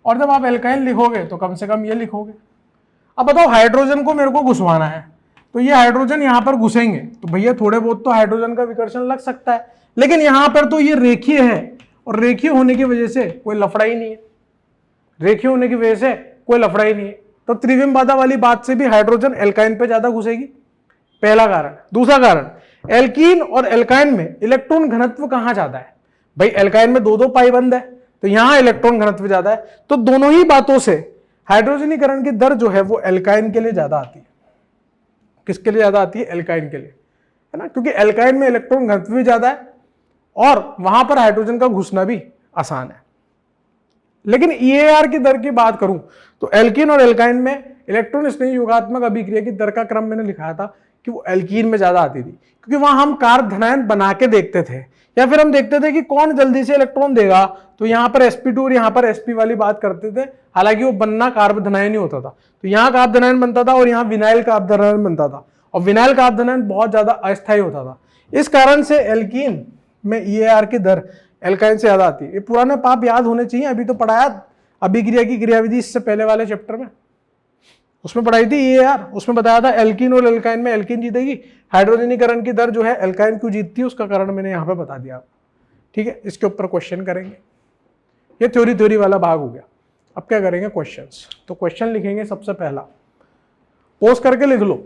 और जब आप एल्काइन लिखोगे तो कम से कम ये लिखोगे। अब बताओ हाइड्रोजन को मेरे को घुसवाना है, तो ये हाइड्रोजन यहां पर घुसेंगे तो भैया थोड़े बहुत तो हाइड्रोजन का विकर्षण लग सकता है, लेकिन यहां पर तो ये रेखीय है, और रेखीय होने की वजह से कोई लफड़ा ही नहीं है, रेखीय होने की वजह से कोई लफड़ा ही नहीं है, तो त्रिविम बाधा वाली बात से भी हाइड्रोजन एल्काइन पे ज्यादा घुसेगी, पहला कारण। दूसरा कारण, एल्कीन और एल्काइन में इलेक्ट्रॉन घनत्व कहां ज्यादा है, भाई एल्काइन में 2-2 पाई बंद है, तो यहां इलेक्ट्रॉन घनत्व ज्यादा है, तो दोनों ही बातों से हाइड्रोजनीकरण की दर जो है वो एल्काइन के लिए ज्यादा आती है। किसके लिए ज्यादा आती है? एल्काइन के लिए, है ना, क्योंकि एल्काइन में इलेक्ट्रॉन घनत्व भी ज्यादा है और वहां पर हाइड्रोजन का घुसना भी आसान है। लेकिन EAR की दर की बात करूं तो एल्कीन और एल्काइन में इलेक्ट्रॉन स्नेह योगात्मक अभिक्रिया की दर का क्रम मैंने लिखा था कि वो एल्कीन में ज्यादा आती थी, क्योंकि वहां हम कार्ब धनायन बना के देखते थे, या फिर हम देखते थे कि कौन जल्दी से इलेक्ट्रॉन देगा, तो यहां पर sp2 और यहां पर sp वाली बात करते थे, हालांकि वो बनना कार्ब धनायन ही होता था, तो यहां कार्ब धनायन बनता था और यहां विनाइल कार्ब धनायन बनता था, और विनाइल कार्ब धनायन बहुत ज्यादा अस्थायी होता था। इस कारण से एल्कीन में EAR की दर एल्काइन से ज्यादा आती है। ये पुराने पाप याद होने चाहिए, अभी तो पढ़ाया अभिक्रिया की क्रियाविधि इससे पहले वाले चैप्टर में, उसमें पढ़ाई थी EAR, उसमें बताया था एल्कीन और एल्काइन में एल्कीन जीतेगी, हाइड्रोजनीकरण की दर जो है एल्काइन क्यों जीतती है उसका कारण मैंने यहाँ पे बता दिया, ठीक है। इसके ऊपर क्वेश्चन करेंगे, ये थ्योरी वाला भाग हो गया। अब क्या करेंगे? क्वेश्चंस। तो क्वेश्चन लिखेंगे सबसे पहला, पोस्ट करके लिख लो,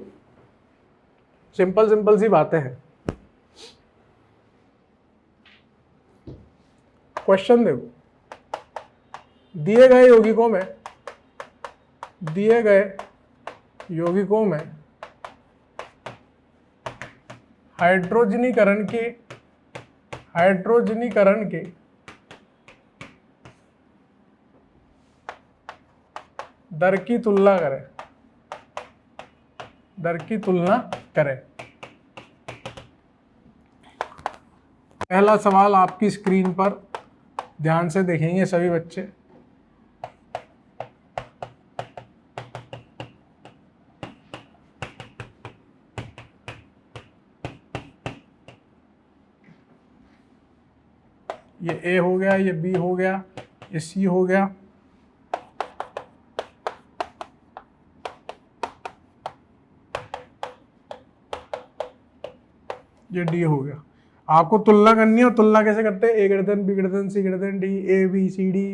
सिंपल सी बातें हैं। क्वेश्चन देखो, दिए गए यौगिकों में हाइड्रोजनीकरण के दर की तुलना करें। पहला सवाल आपकी स्क्रीन पर ध्यान से देखेंगे सभी बच्चे। ये A हो गया, ये B हो गया, ये C हो गया, ये D हो गया। आपको तुलना करनी है, और तुलना कैसे करते हैं? A greater B greater C greater D, A B C D,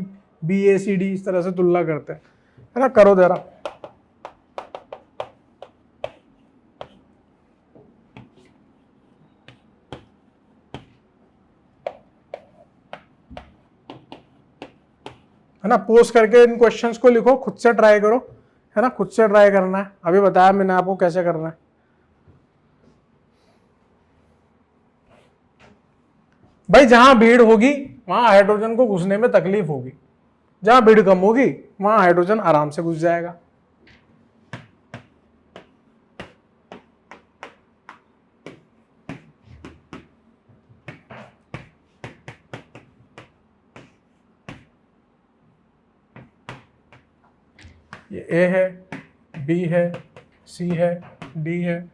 B A C D, इस तरह से तुलना करते हैं, है ना। करो जरा, है ना। पोस्ट करके इन क्वेश्चंस को लिखो, खुद से ट्राई करो, है ना, खुद से ट्राई करना है, अभी बताया मैंने आपको कैसे करना है। भाई जहां भीड़ होगी वहां हाइड्रोजन को घुसने में तकलीफ होगी, जहां भीड़ कम होगी वहां हाइड्रोजन आराम से घुस जाएगा। ये A है, B है, C है, D है,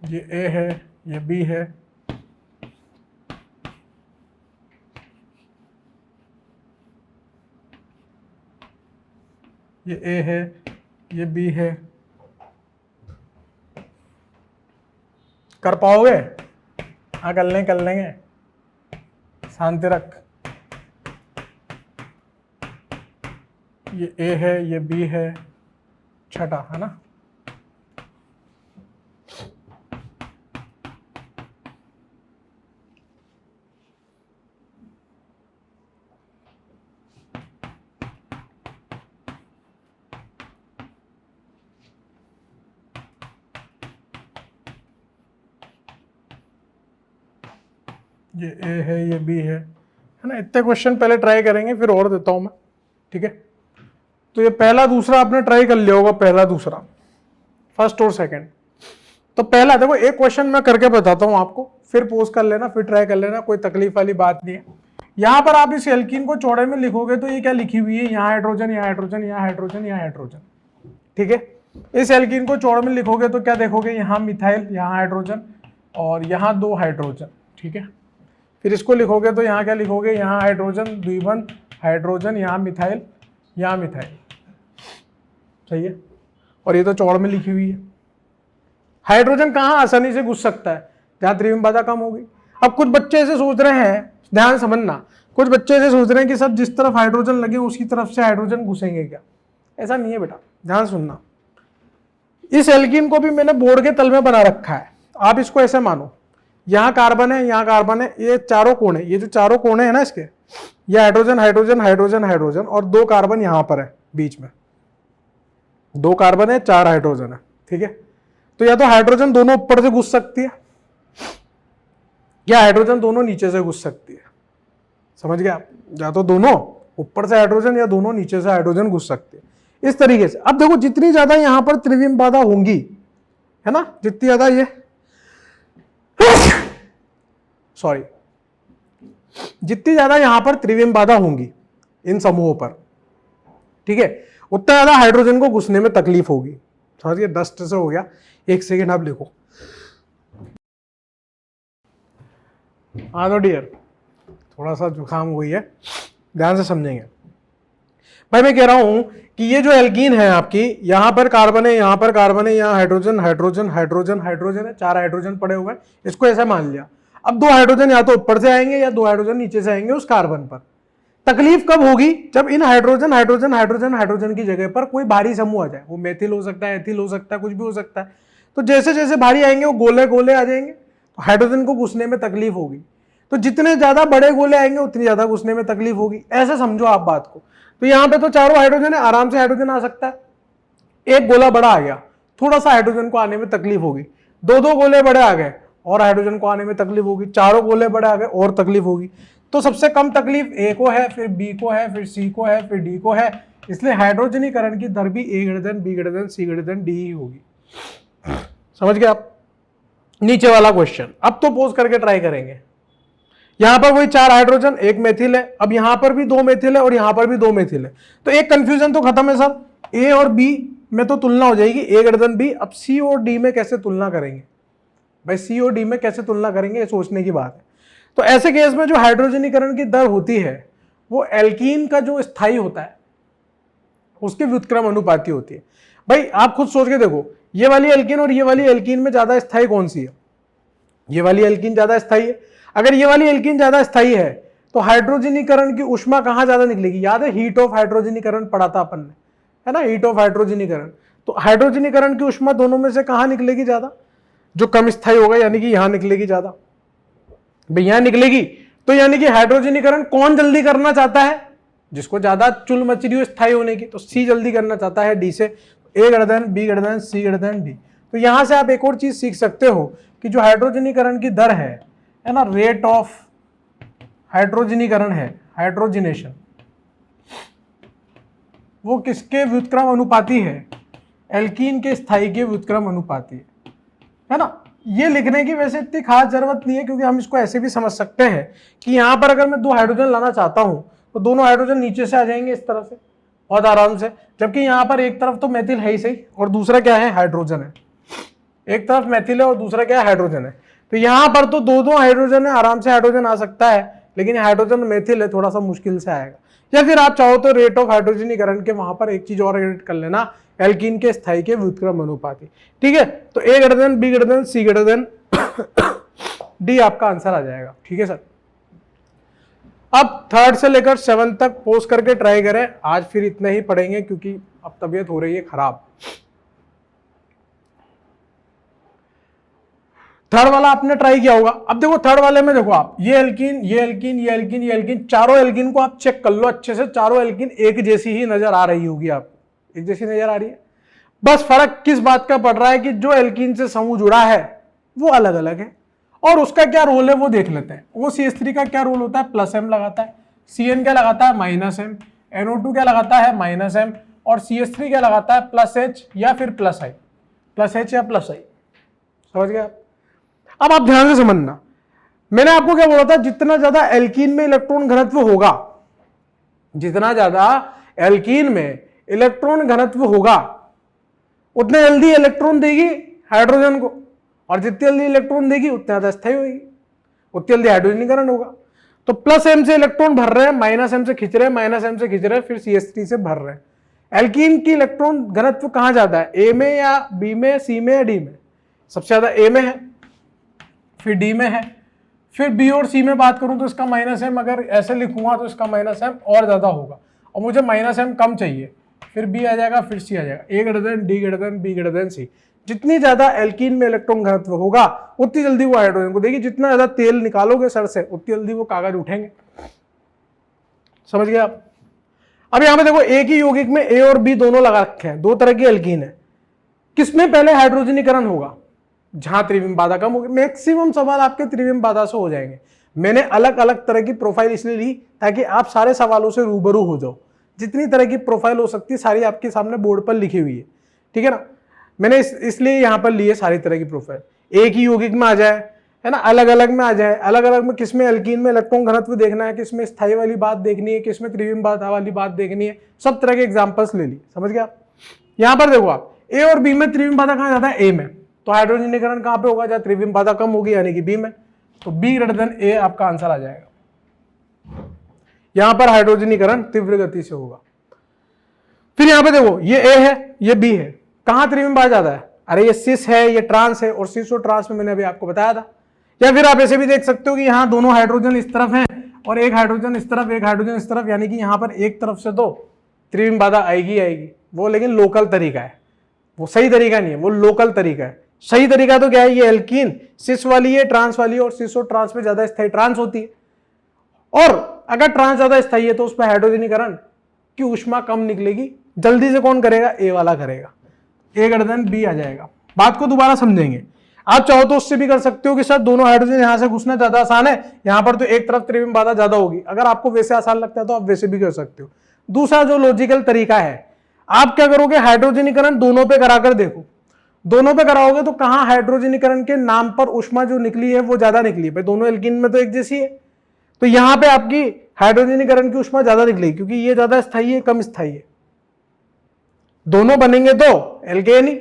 ये A है, ये B है, ये ए है, ये बी है। कर पाओगे? हाँ कर लेंगे, शांति रख। ये ए है, ये बी है, छठा है ना। ये ए है, ये बी है ना। इतने क्वेश्चन पहले ट्राई करेंगे, फिर और देता हूं मैं, ठीक है। तो ये पहला दूसरा आपने ट्राई कर लिया होगा, पहला दूसरा, फर्स्ट और सेकंड। तो पहला देखो, एक क्वेश्चन मैं करके बताता हूं आपको, फिर पोज कर लेना, फिर ट्राई कर लेना, कोई तकलीफ वाली बात नहीं है। यहां पर आप इस एल्कीन को चौड़े में लिखोगे तो ये क्या लिखी हुई है, यहाँ हाइड्रोजन, यहाँ हाइड्रोजन, यहाँ हाइड्रोजन, यहाँ हाइड्रोजन, ठीक है। इस एल्कीन को चौड़े में लिखोगे तो क्या देखोगे, यहाँ मिथाइल, यहाँ हाइड्रोजन और यहाँ 2 हाइड्रोजन, ठीक है। फिर इसको लिखोगे तो यहाँ क्या लिखोगे, यहाँ हाइड्रोजन, द्विबंध हाइड्रोजन, यहाँ मिथाइल, यहाँ मिथाइल, सही है। और ये तो चौड़ में लिखी हुई है। हाइड्रोजन कहाँ आसानी से घुस सकता है, जहाँ त्रिविम बाधा कम होगी। अब कुछ बच्चे ऐसे सोच रहे हैं, ध्यान समझना, कुछ बच्चे ऐसे सोच रहे हैं कि सब जिस तरफ हाइड्रोजन लगे उसकी तरफ से हाइड्रोजन घुसेंगे क्या। ऐसा नहीं है बेटा, ध्यान सुनना। इस एल्कीन को भी मैंने बोर्ड के तल में बना रखा है, आप इसको ऐसे मानो, यहाँ कार्बन है, यहाँ कार्बन है, ये चारों कोने, ये जो चारों कोने हैं ना इसके, ये हाइड्रोजन हाइड्रोजन हाइड्रोजन हाइड्रोजन और 2 कार्बन यहाँ पर है बीच में, 2 कार्बन है, 4 हाइड्रोजन है, ठीक है। तो या तो हाइड्रोजन दोनों ऊपर से घुस सकती है या हाइड्रोजन दोनों नीचे से घुस सकती है, समझ गए आप। या तो दोनों ऊपर से हाइड्रोजन या दोनों नीचे से हाइड्रोजन घुस सकते हैं, इस तरीके से। अब देखो, जितनी ज्यादा यहाँ पर त्रिविम बाधा होंगी, है ना, जितनी ज्यादा ये सॉरी, जितनी ज्यादा यहां पर त्रिविम बाधा होंगी इन समूहों पर, ठीक है, उतना ज्यादा हाइड्रोजन को घुसने में तकलीफ होगी। समझिए, डस्ट से हो गया। एक सेकेंड आप लिखो। हाँ तो डियर, थोड़ा सा जुकाम हुई है, ध्यान से समझेंगे भाई। मैं कह रहा हूं कि ये जो एल्कीन है आपकी, यहां पर कार्बन है, यहां पर कार्बन है, यहां हाइड्रोजन हाइड्रोजन हाइड्रोजन हाइड्रोजन है, 4 हाइड्रोजन पड़े हुए हैं, इसको ऐसा मान लिया। अब 2 हाइड्रोजन या तो ऊपर से आएंगे या 2 हाइड्रोजन नीचे से आएंगे उस कार्बन पर। तकलीफ कब होगी, जब इन हाइड्रोजन हाइड्रोजन हाइड्रोजन हाइड्रोजन की जगह पर कोई भारी समूह आ जाए। वो मेथिल हो सकता है, एथिल हो सकता है, कुछ भी हो सकता है। तो जैसे जैसे भारी आएंगे वो गोले गोले आ जाएंगे, तो हाइड्रोजन को घुसने में तकलीफ होगी। तो जितने ज्यादा बड़े गोले आएंगे उतनी ज्यादा घुसने में तकलीफ होगी, ऐसे समझो आप बात को। तो यहाँ पे तो चारों हाइड्रोजन है, आराम से हाइड्रोजन आ सकता है। एक गोला बड़ा आ गया, थोड़ा सा हाइड्रोजन को आने में तकलीफ होगी। 2 गोले बड़े आ गए और हाइड्रोजन को आने में तकलीफ होगी। 4 गोले बड़े आ गए और तकलीफ होगी। तो सबसे कम तकलीफ ए को है, फिर बी को है, फिर सी को है, फिर डी को है। इसलिए हाइड्रोजनीकरण की दर भी A greater than B greater than C greater than D ही होगी। समझ गए आप। नीचे वाला क्वेश्चन अब तो पोज करके ट्राई करेंगे। यहां पर वही 4 हाइड्रोजन, 1 मेथिल है। अब यहां पर भी 2 मेथिल है और यहां पर भी 2 मेथिल है। तो एक कंफ्यूजन तो खत्म है सब, ए और बी में तो तुलना हो जाएगी, ए ग्रेटर देन बी। अब सी और डी में कैसे तुलना करेंगे भाई, सी और डी में कैसे तुलना करेंगे, ये सोचने की बात है। तो ऐसे केस में जो हाइड्रोजनीकरण की दर होती है वो एल्कीन का जो स्थायी होता है उसके व्युत्क्रम अनुपाती होती है। भाई आप खुद सोच के देखो, ये वाली एल्कीन और ये वाली एल्कीन में ज्यादा स्थायी कौन सी है? ये वाली एल्कीन ज्यादा स्थायी है। अगर ये वाली एल्कीन ज्यादा स्थायी है तो हाइड्रोजनीकरण की ऊष्मा कहां ज्यादा निकलेगी? याद है हीट ऑफ हाइड्रोजनीकरण पढ़ा था अपन ने, है ना, हीट ऑफ हाइड्रोजनीकरण। तो हाइड्रोजनीकरण की ऊष्मा दोनों में से कहां निकलेगी ज्यादा? जो कम स्थायी होगा, यानी कि यहां निकलेगी ज्यादा। भाई यहां निकलेगी, तो यानी कि हाइड्रोजनीकरण कौन जल्दी करना चाहता है? जिसको ज्यादा चुल मच रही हो स्थायी होने की, तो सी जल्दी करना चाहता है डी से। A greater than B greater than C greater than D. तो यहां से आप एक और चीज सीख सकते हो कि जो हाइड्रोजनीकरण की दर है ना, रेट ऑफ हाइड्रोजनीकरण है, हाइड्रोजिनेशन, वो किसके व्युत्क्रम अनुपाती है? एल्कीन के स्थायी के व्युत्क्रम अनुपाती है ना। ये लिखने की वैसे इतनी खास जरूरत नहीं है, क्योंकि हम इसको ऐसे भी समझ सकते हैं कि यहां पर अगर मैं 2 हाइड्रोजन लाना चाहता हूं तो दोनों हाइड्रोजन नीचे से आ जाएंगे इस तरह से बहुत आराम से। जबकि यहां पर एक तरफ तो मेथिल है ही सही और दूसरा क्या है? हाइड्रोजन है। एक तरफ मेथिल है और दूसरा क्या है? हाइड्रोजन है। तो यहां पर तो 2 हाइड्रोजन है, आराम से हाइड्रोजन आ सकता है, लेकिन हाइड्रोजन मेथिल है, थोड़ा सा मुश्किल से आएगा। या फिर आप चाहो तो रेट ऑफ हाइड्रोजनीकरण के वहां पर एक चीज और एड कर लेना, एल्कीन के स्थाई के व्युत्क्रम अनुपाती। ठीक है, तो A greater than, B greater than, C greater than D आपका आंसर आ जाएगा। ठीक है सर, अब थर्ड से लेकर 7 तक पोज करके ट्राई करें। आज फिर इतने ही पढ़ेंगे क्योंकि अब तबीयत हो रही है खराब। थर्ड वाला आपने ट्राई किया होगा। अब देखो थर्ड वाले में देखो आप, ये एल्कीन, ये एल्कीन, ये एल्कीन, ये एल्कीन, चारों एल्कीन को आप चेक कर लो अच्छे से। चारों एल्कीन एक जैसी ही नजर आ रही होगी आपको, एक जैसी नजर आ रही है। बस फर्क किस बात का पड़ रहा है कि जो एल्कीन से समूह जुड़ा है वो अलग अलग है, और उसका क्या रोल है वो देख लेते हैं। वो CH3 का क्या रोल होता है, +M लगाता है। CN क्या लगाता है, -M। NO2 क्या लगाता है, -M। और CH3 क्या लगाता है, +H या फिर +I, +H या +I। समझ गए आप? अब आप ध्यान से समझना, मैंने आपको क्या बोला था, जितना ज्यादा एल्कीन में इलेक्ट्रॉन घनत्व होगा, जितना ज्यादा एल्कीन में इलेक्ट्रॉन घनत्व होगा उतने जल्दी इलेक्ट्रॉन देगी हाइड्रोजन को, और जितनी जल्दी इलेक्ट्रॉन देगी उतनी ज्यादा स्थायी होगी, उतनी जल्दी हाइड्रोजनीकरण होगा। तो +M से इलेक्ट्रॉन भर रहे हैं, -M से खींच रहे हैं, -M से खींच रहे हैं, फिर CH3 से भर रहे हैं। एल्कीन की इलेक्ट्रॉन घनत्व कहां ज्यादा है, A में या B में, C में या D में? सबसे ज्यादा A में है, फिर D में है, फिर B और C में बात करूं तो इसका -M, अगर ऐसे लिखूंगा तो इसका -M और ज्यादा होगा, और मुझे -M कम चाहिए, फिर B आ जाएगा, फिर C आ जाएगा। A greater than, D greater than, B greater than, C। जितनी ज्यादा एल्कीन में इलेक्ट्रॉन घनत्व होगा उतनी जल्दी वो हाइड्रोजन को देगी। जितना ज्यादा तेल निकालोगे सर से उतनी जल्दी वो कागज उठेंगे। समझ गए आप? अब यहां पे देखो, एक ही यौगिक में A और B दोनों लगा रखे हैं, दो तरह की एल्कीन है। किसमें पहले हाइड्रोजनीकरण होगा, जहां त्रिविम बाधा कम होगी। मैक्सिमम सवाल आपके त्रिविम बाधा से हो जाएंगे। मैंने अलग अलग तरह की प्रोफाइल इसलिए ली ताकि आप सारे सवालों से रूबरू हो जाओ। जितनी तरह की प्रोफाइल हो सकती है सारी आपके सामने बोर्ड पर लिखी हुई है। ठीक है ना, मैंने इसलिए यहां पर ली है सारी तरह की प्रोफाइल। एक ही यौगिक में आ जाए, है ना, अलग अलग में आ जाए। अलग अलग में किसमें एल्कीन में इलेक्ट्रॉन घनत्व देखना है, किसमें स्थायी वाली बात देखनी है, किसमें त्रिविम बाधा वाली बात देखनी है, सब तरह के एग्जांपल्स ले ली। समझ गया? यहां पर देखो आप, ए और बी में त्रिविम बाधा कहां जाता है, ए में, तो हाइड्रोजनीकरण कहां पे होगा, जहां त्रिविम बाधा कम होगी, यानी कि बी में। तो बी ग्रेटर देन ए आपका आंसर आ जाएगा। यहां पर हाइड्रोजनीकरण तीव्र गति से होगा। फिर यहां पे देखो, ये ए है, ये बी है, कहां त्रिविम बाधा जाता है, अरे ये सिस है, ये ट्रांस है, और सिस और ट्रांस में मैंने अभी आपको बताया था। या फिर आप ऐसे भी देख सकते हो कि यहां दोनों हाइड्रोजन इस तरफ हैं और एक हाइड्रोजन इस तरफ, एक हाइड्रोजन इस तरफ, यानी कि यहां पर एक तरफ से तो त्रिविम बाधा आएगी आएगी। वो लेकिन लोकल तरीका है, वो सही तरीका नहीं है, वो लोकल तरीका है। सही तरीका तो क्या है, ये एल्कीन सिस वाली है, ट्रांस वाली है, और सिस और ट्रांस में ज्यादा स्थायी ट्रांस होती है, और अगर ट्रांस ज्यादा स्थायी है तो उसमें हाइड्रोजनीकरण की ऊष्मा कम निकलेगी। जल्दी से कौन करेगा, ए वाला करेगा। ए ग्रेटर देन बी आ जाएगा। बात को दोबारा समझेंगे। आप चाहो तो उससे भी कर सकते हो कि सर दोनों हाइड्रोजन यहां से घुसना ज्यादा आसान है, यहां पर तो एक तरफ त्रिविम बाधा ज्यादा होगी। अगर आपको वैसे आसान लगता है तो आप वैसे भी कर सकते हो। दूसरा जो लॉजिकल तरीका है, आप क्या करोगे, हाइड्रोजनीकरण दोनों पे कराकर देखो। दोनों पे कराओगे तो कहां हाइड्रोजनीकरण के नाम पर ऊष्मा जो निकली है वो ज्यादा निकली है, भाई दोनों एल्कीन में तो एक जैसी है, तो यहां पे आपकी हाइड्रोजनीकरण की ऊष्मा ज्यादा निकलेगी, क्योंकि ये ज्यादा स्थायी है, कम स्थायी है। दोनों बनेंगे तो एल्केन ही,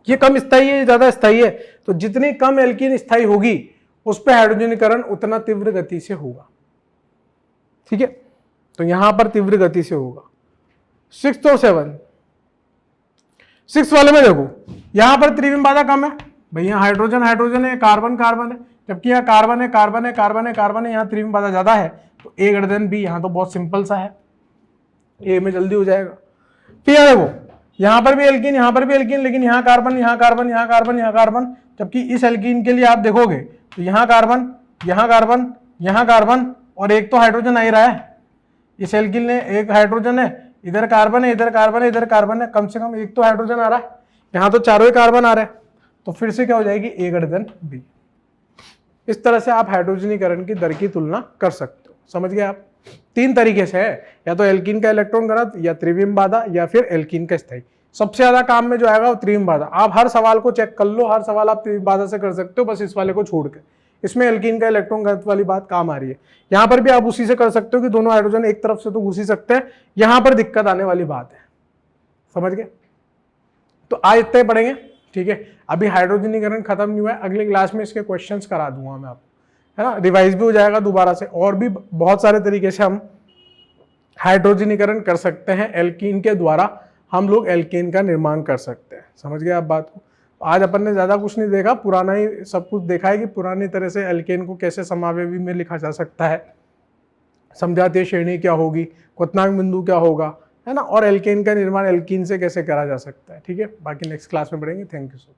ये कम स्थायी है, ज्यादा स्थायी है, तो जितनी कम एल्कीन स्थायी होगी उस पर हाइड्रोजनीकरण उतना तीव्र गति से होगा। ठीक है, तो यहां पर तीव्र गति से होगा। 6 और 7, 6 वाले में देखो, यहां पर त्रिविम बाधा कम है, भैया हाइड्रोजन हाइड्रोजन है, कार्बन कार्बन है, जबकि यहाँ कार्बन है कार्बन है कार्बन है कार्बन है, यहाँ त्रिविम बाधा ज्यादा है, तो ए ग्रेटर देन बी। यहाँ तो बहुत सिंपल सा है, ए में जल्दी हो जाएगा। फिर यहाँ देखो, यहाँ पर भी एल्कीन, यहाँ पर भी एल्कीन, लेकिन यहाँ कार्बन, यहाँ कार्बन, यहाँ कार्बन, यहाँ कार्बन, जबकि इस एल्कीन के लिए आप देखोगे तो यहाँ कार्बन, यहाँ कार्बन, यहाँ कार्बन, और एक तो हाइड्रोजन आ ही रहा है। इस एल्कीन में एक हाइड्रोजन है, इधर कार्बन है, इधर कार्बन है, इधर कार्बन है, कम से कम एक तो हाइड्रोजन आ रहा है। यहाँ तो चारों ही कार्बन आ रहे हैं, तो फिर से क्या हो जाएगी, ए ग्रेटर देन बी। इस तरह से आप हाइड्रोजनीकरण की दर की तुलना कर सकते हो। समझ गए आप? 3 तरीके से है, या तो एल्कीन का इलेक्ट्रॉन घनत्व, या त्रिविम बाधा, या फिर एल्कीन का स्थायी। सबसे ज्यादा काम में जो आएगा वो त्रिविम बाधा। आप हर सवाल को चेक कर लो, हर सवाल आप त्रिविम बाधा से कर सकते हो, बस इस वाले को छोड़ के। इसमें एल्कीन का इलेक्ट्रॉन घनत्व वाली बात काम आ रही है। यहाँ पर भी आप उसी से कर सकते हो कि दोनों हाइड्रोजन एक तरफ से तो घुस ही सकते हैं, यहाँ पर दिक्कत आने वाली बात है। समझ गए? तो आज इतने पढ़ेंगे, ठीक है। अभी हाइड्रोजनीकरण खत्म नहीं हुआ है, अगली क्लास में इसके क्वेश्चंस करा दूंगा मैं आपको, है ना, रिवाइज भी हो जाएगा दोबारा से, और भी बहुत सारे तरीके से हम हाइड्रोजनीकरण कर सकते हैं, एल्कीन के द्वारा हम लोग एल्केन का निर्माण कर सकते हैं। समझ गए आप बात को। आज अपन ने ज़्यादा कुछ नहीं देखा, पुराना ही सब कुछ देखा है कि पुरानी तरह से एल्केन को कैसे समावेवी में लिखा जा सकता है, समजातीय श्रेणी क्या होगी, क्वथनांक बिंदु क्या होगा, है ना, और एल्केन का निर्माण एल्कीन से कैसे करा जा सकता है। ठीक है, बाकी नेक्स्ट क्लास में पढ़ेंगे। Thank you so much.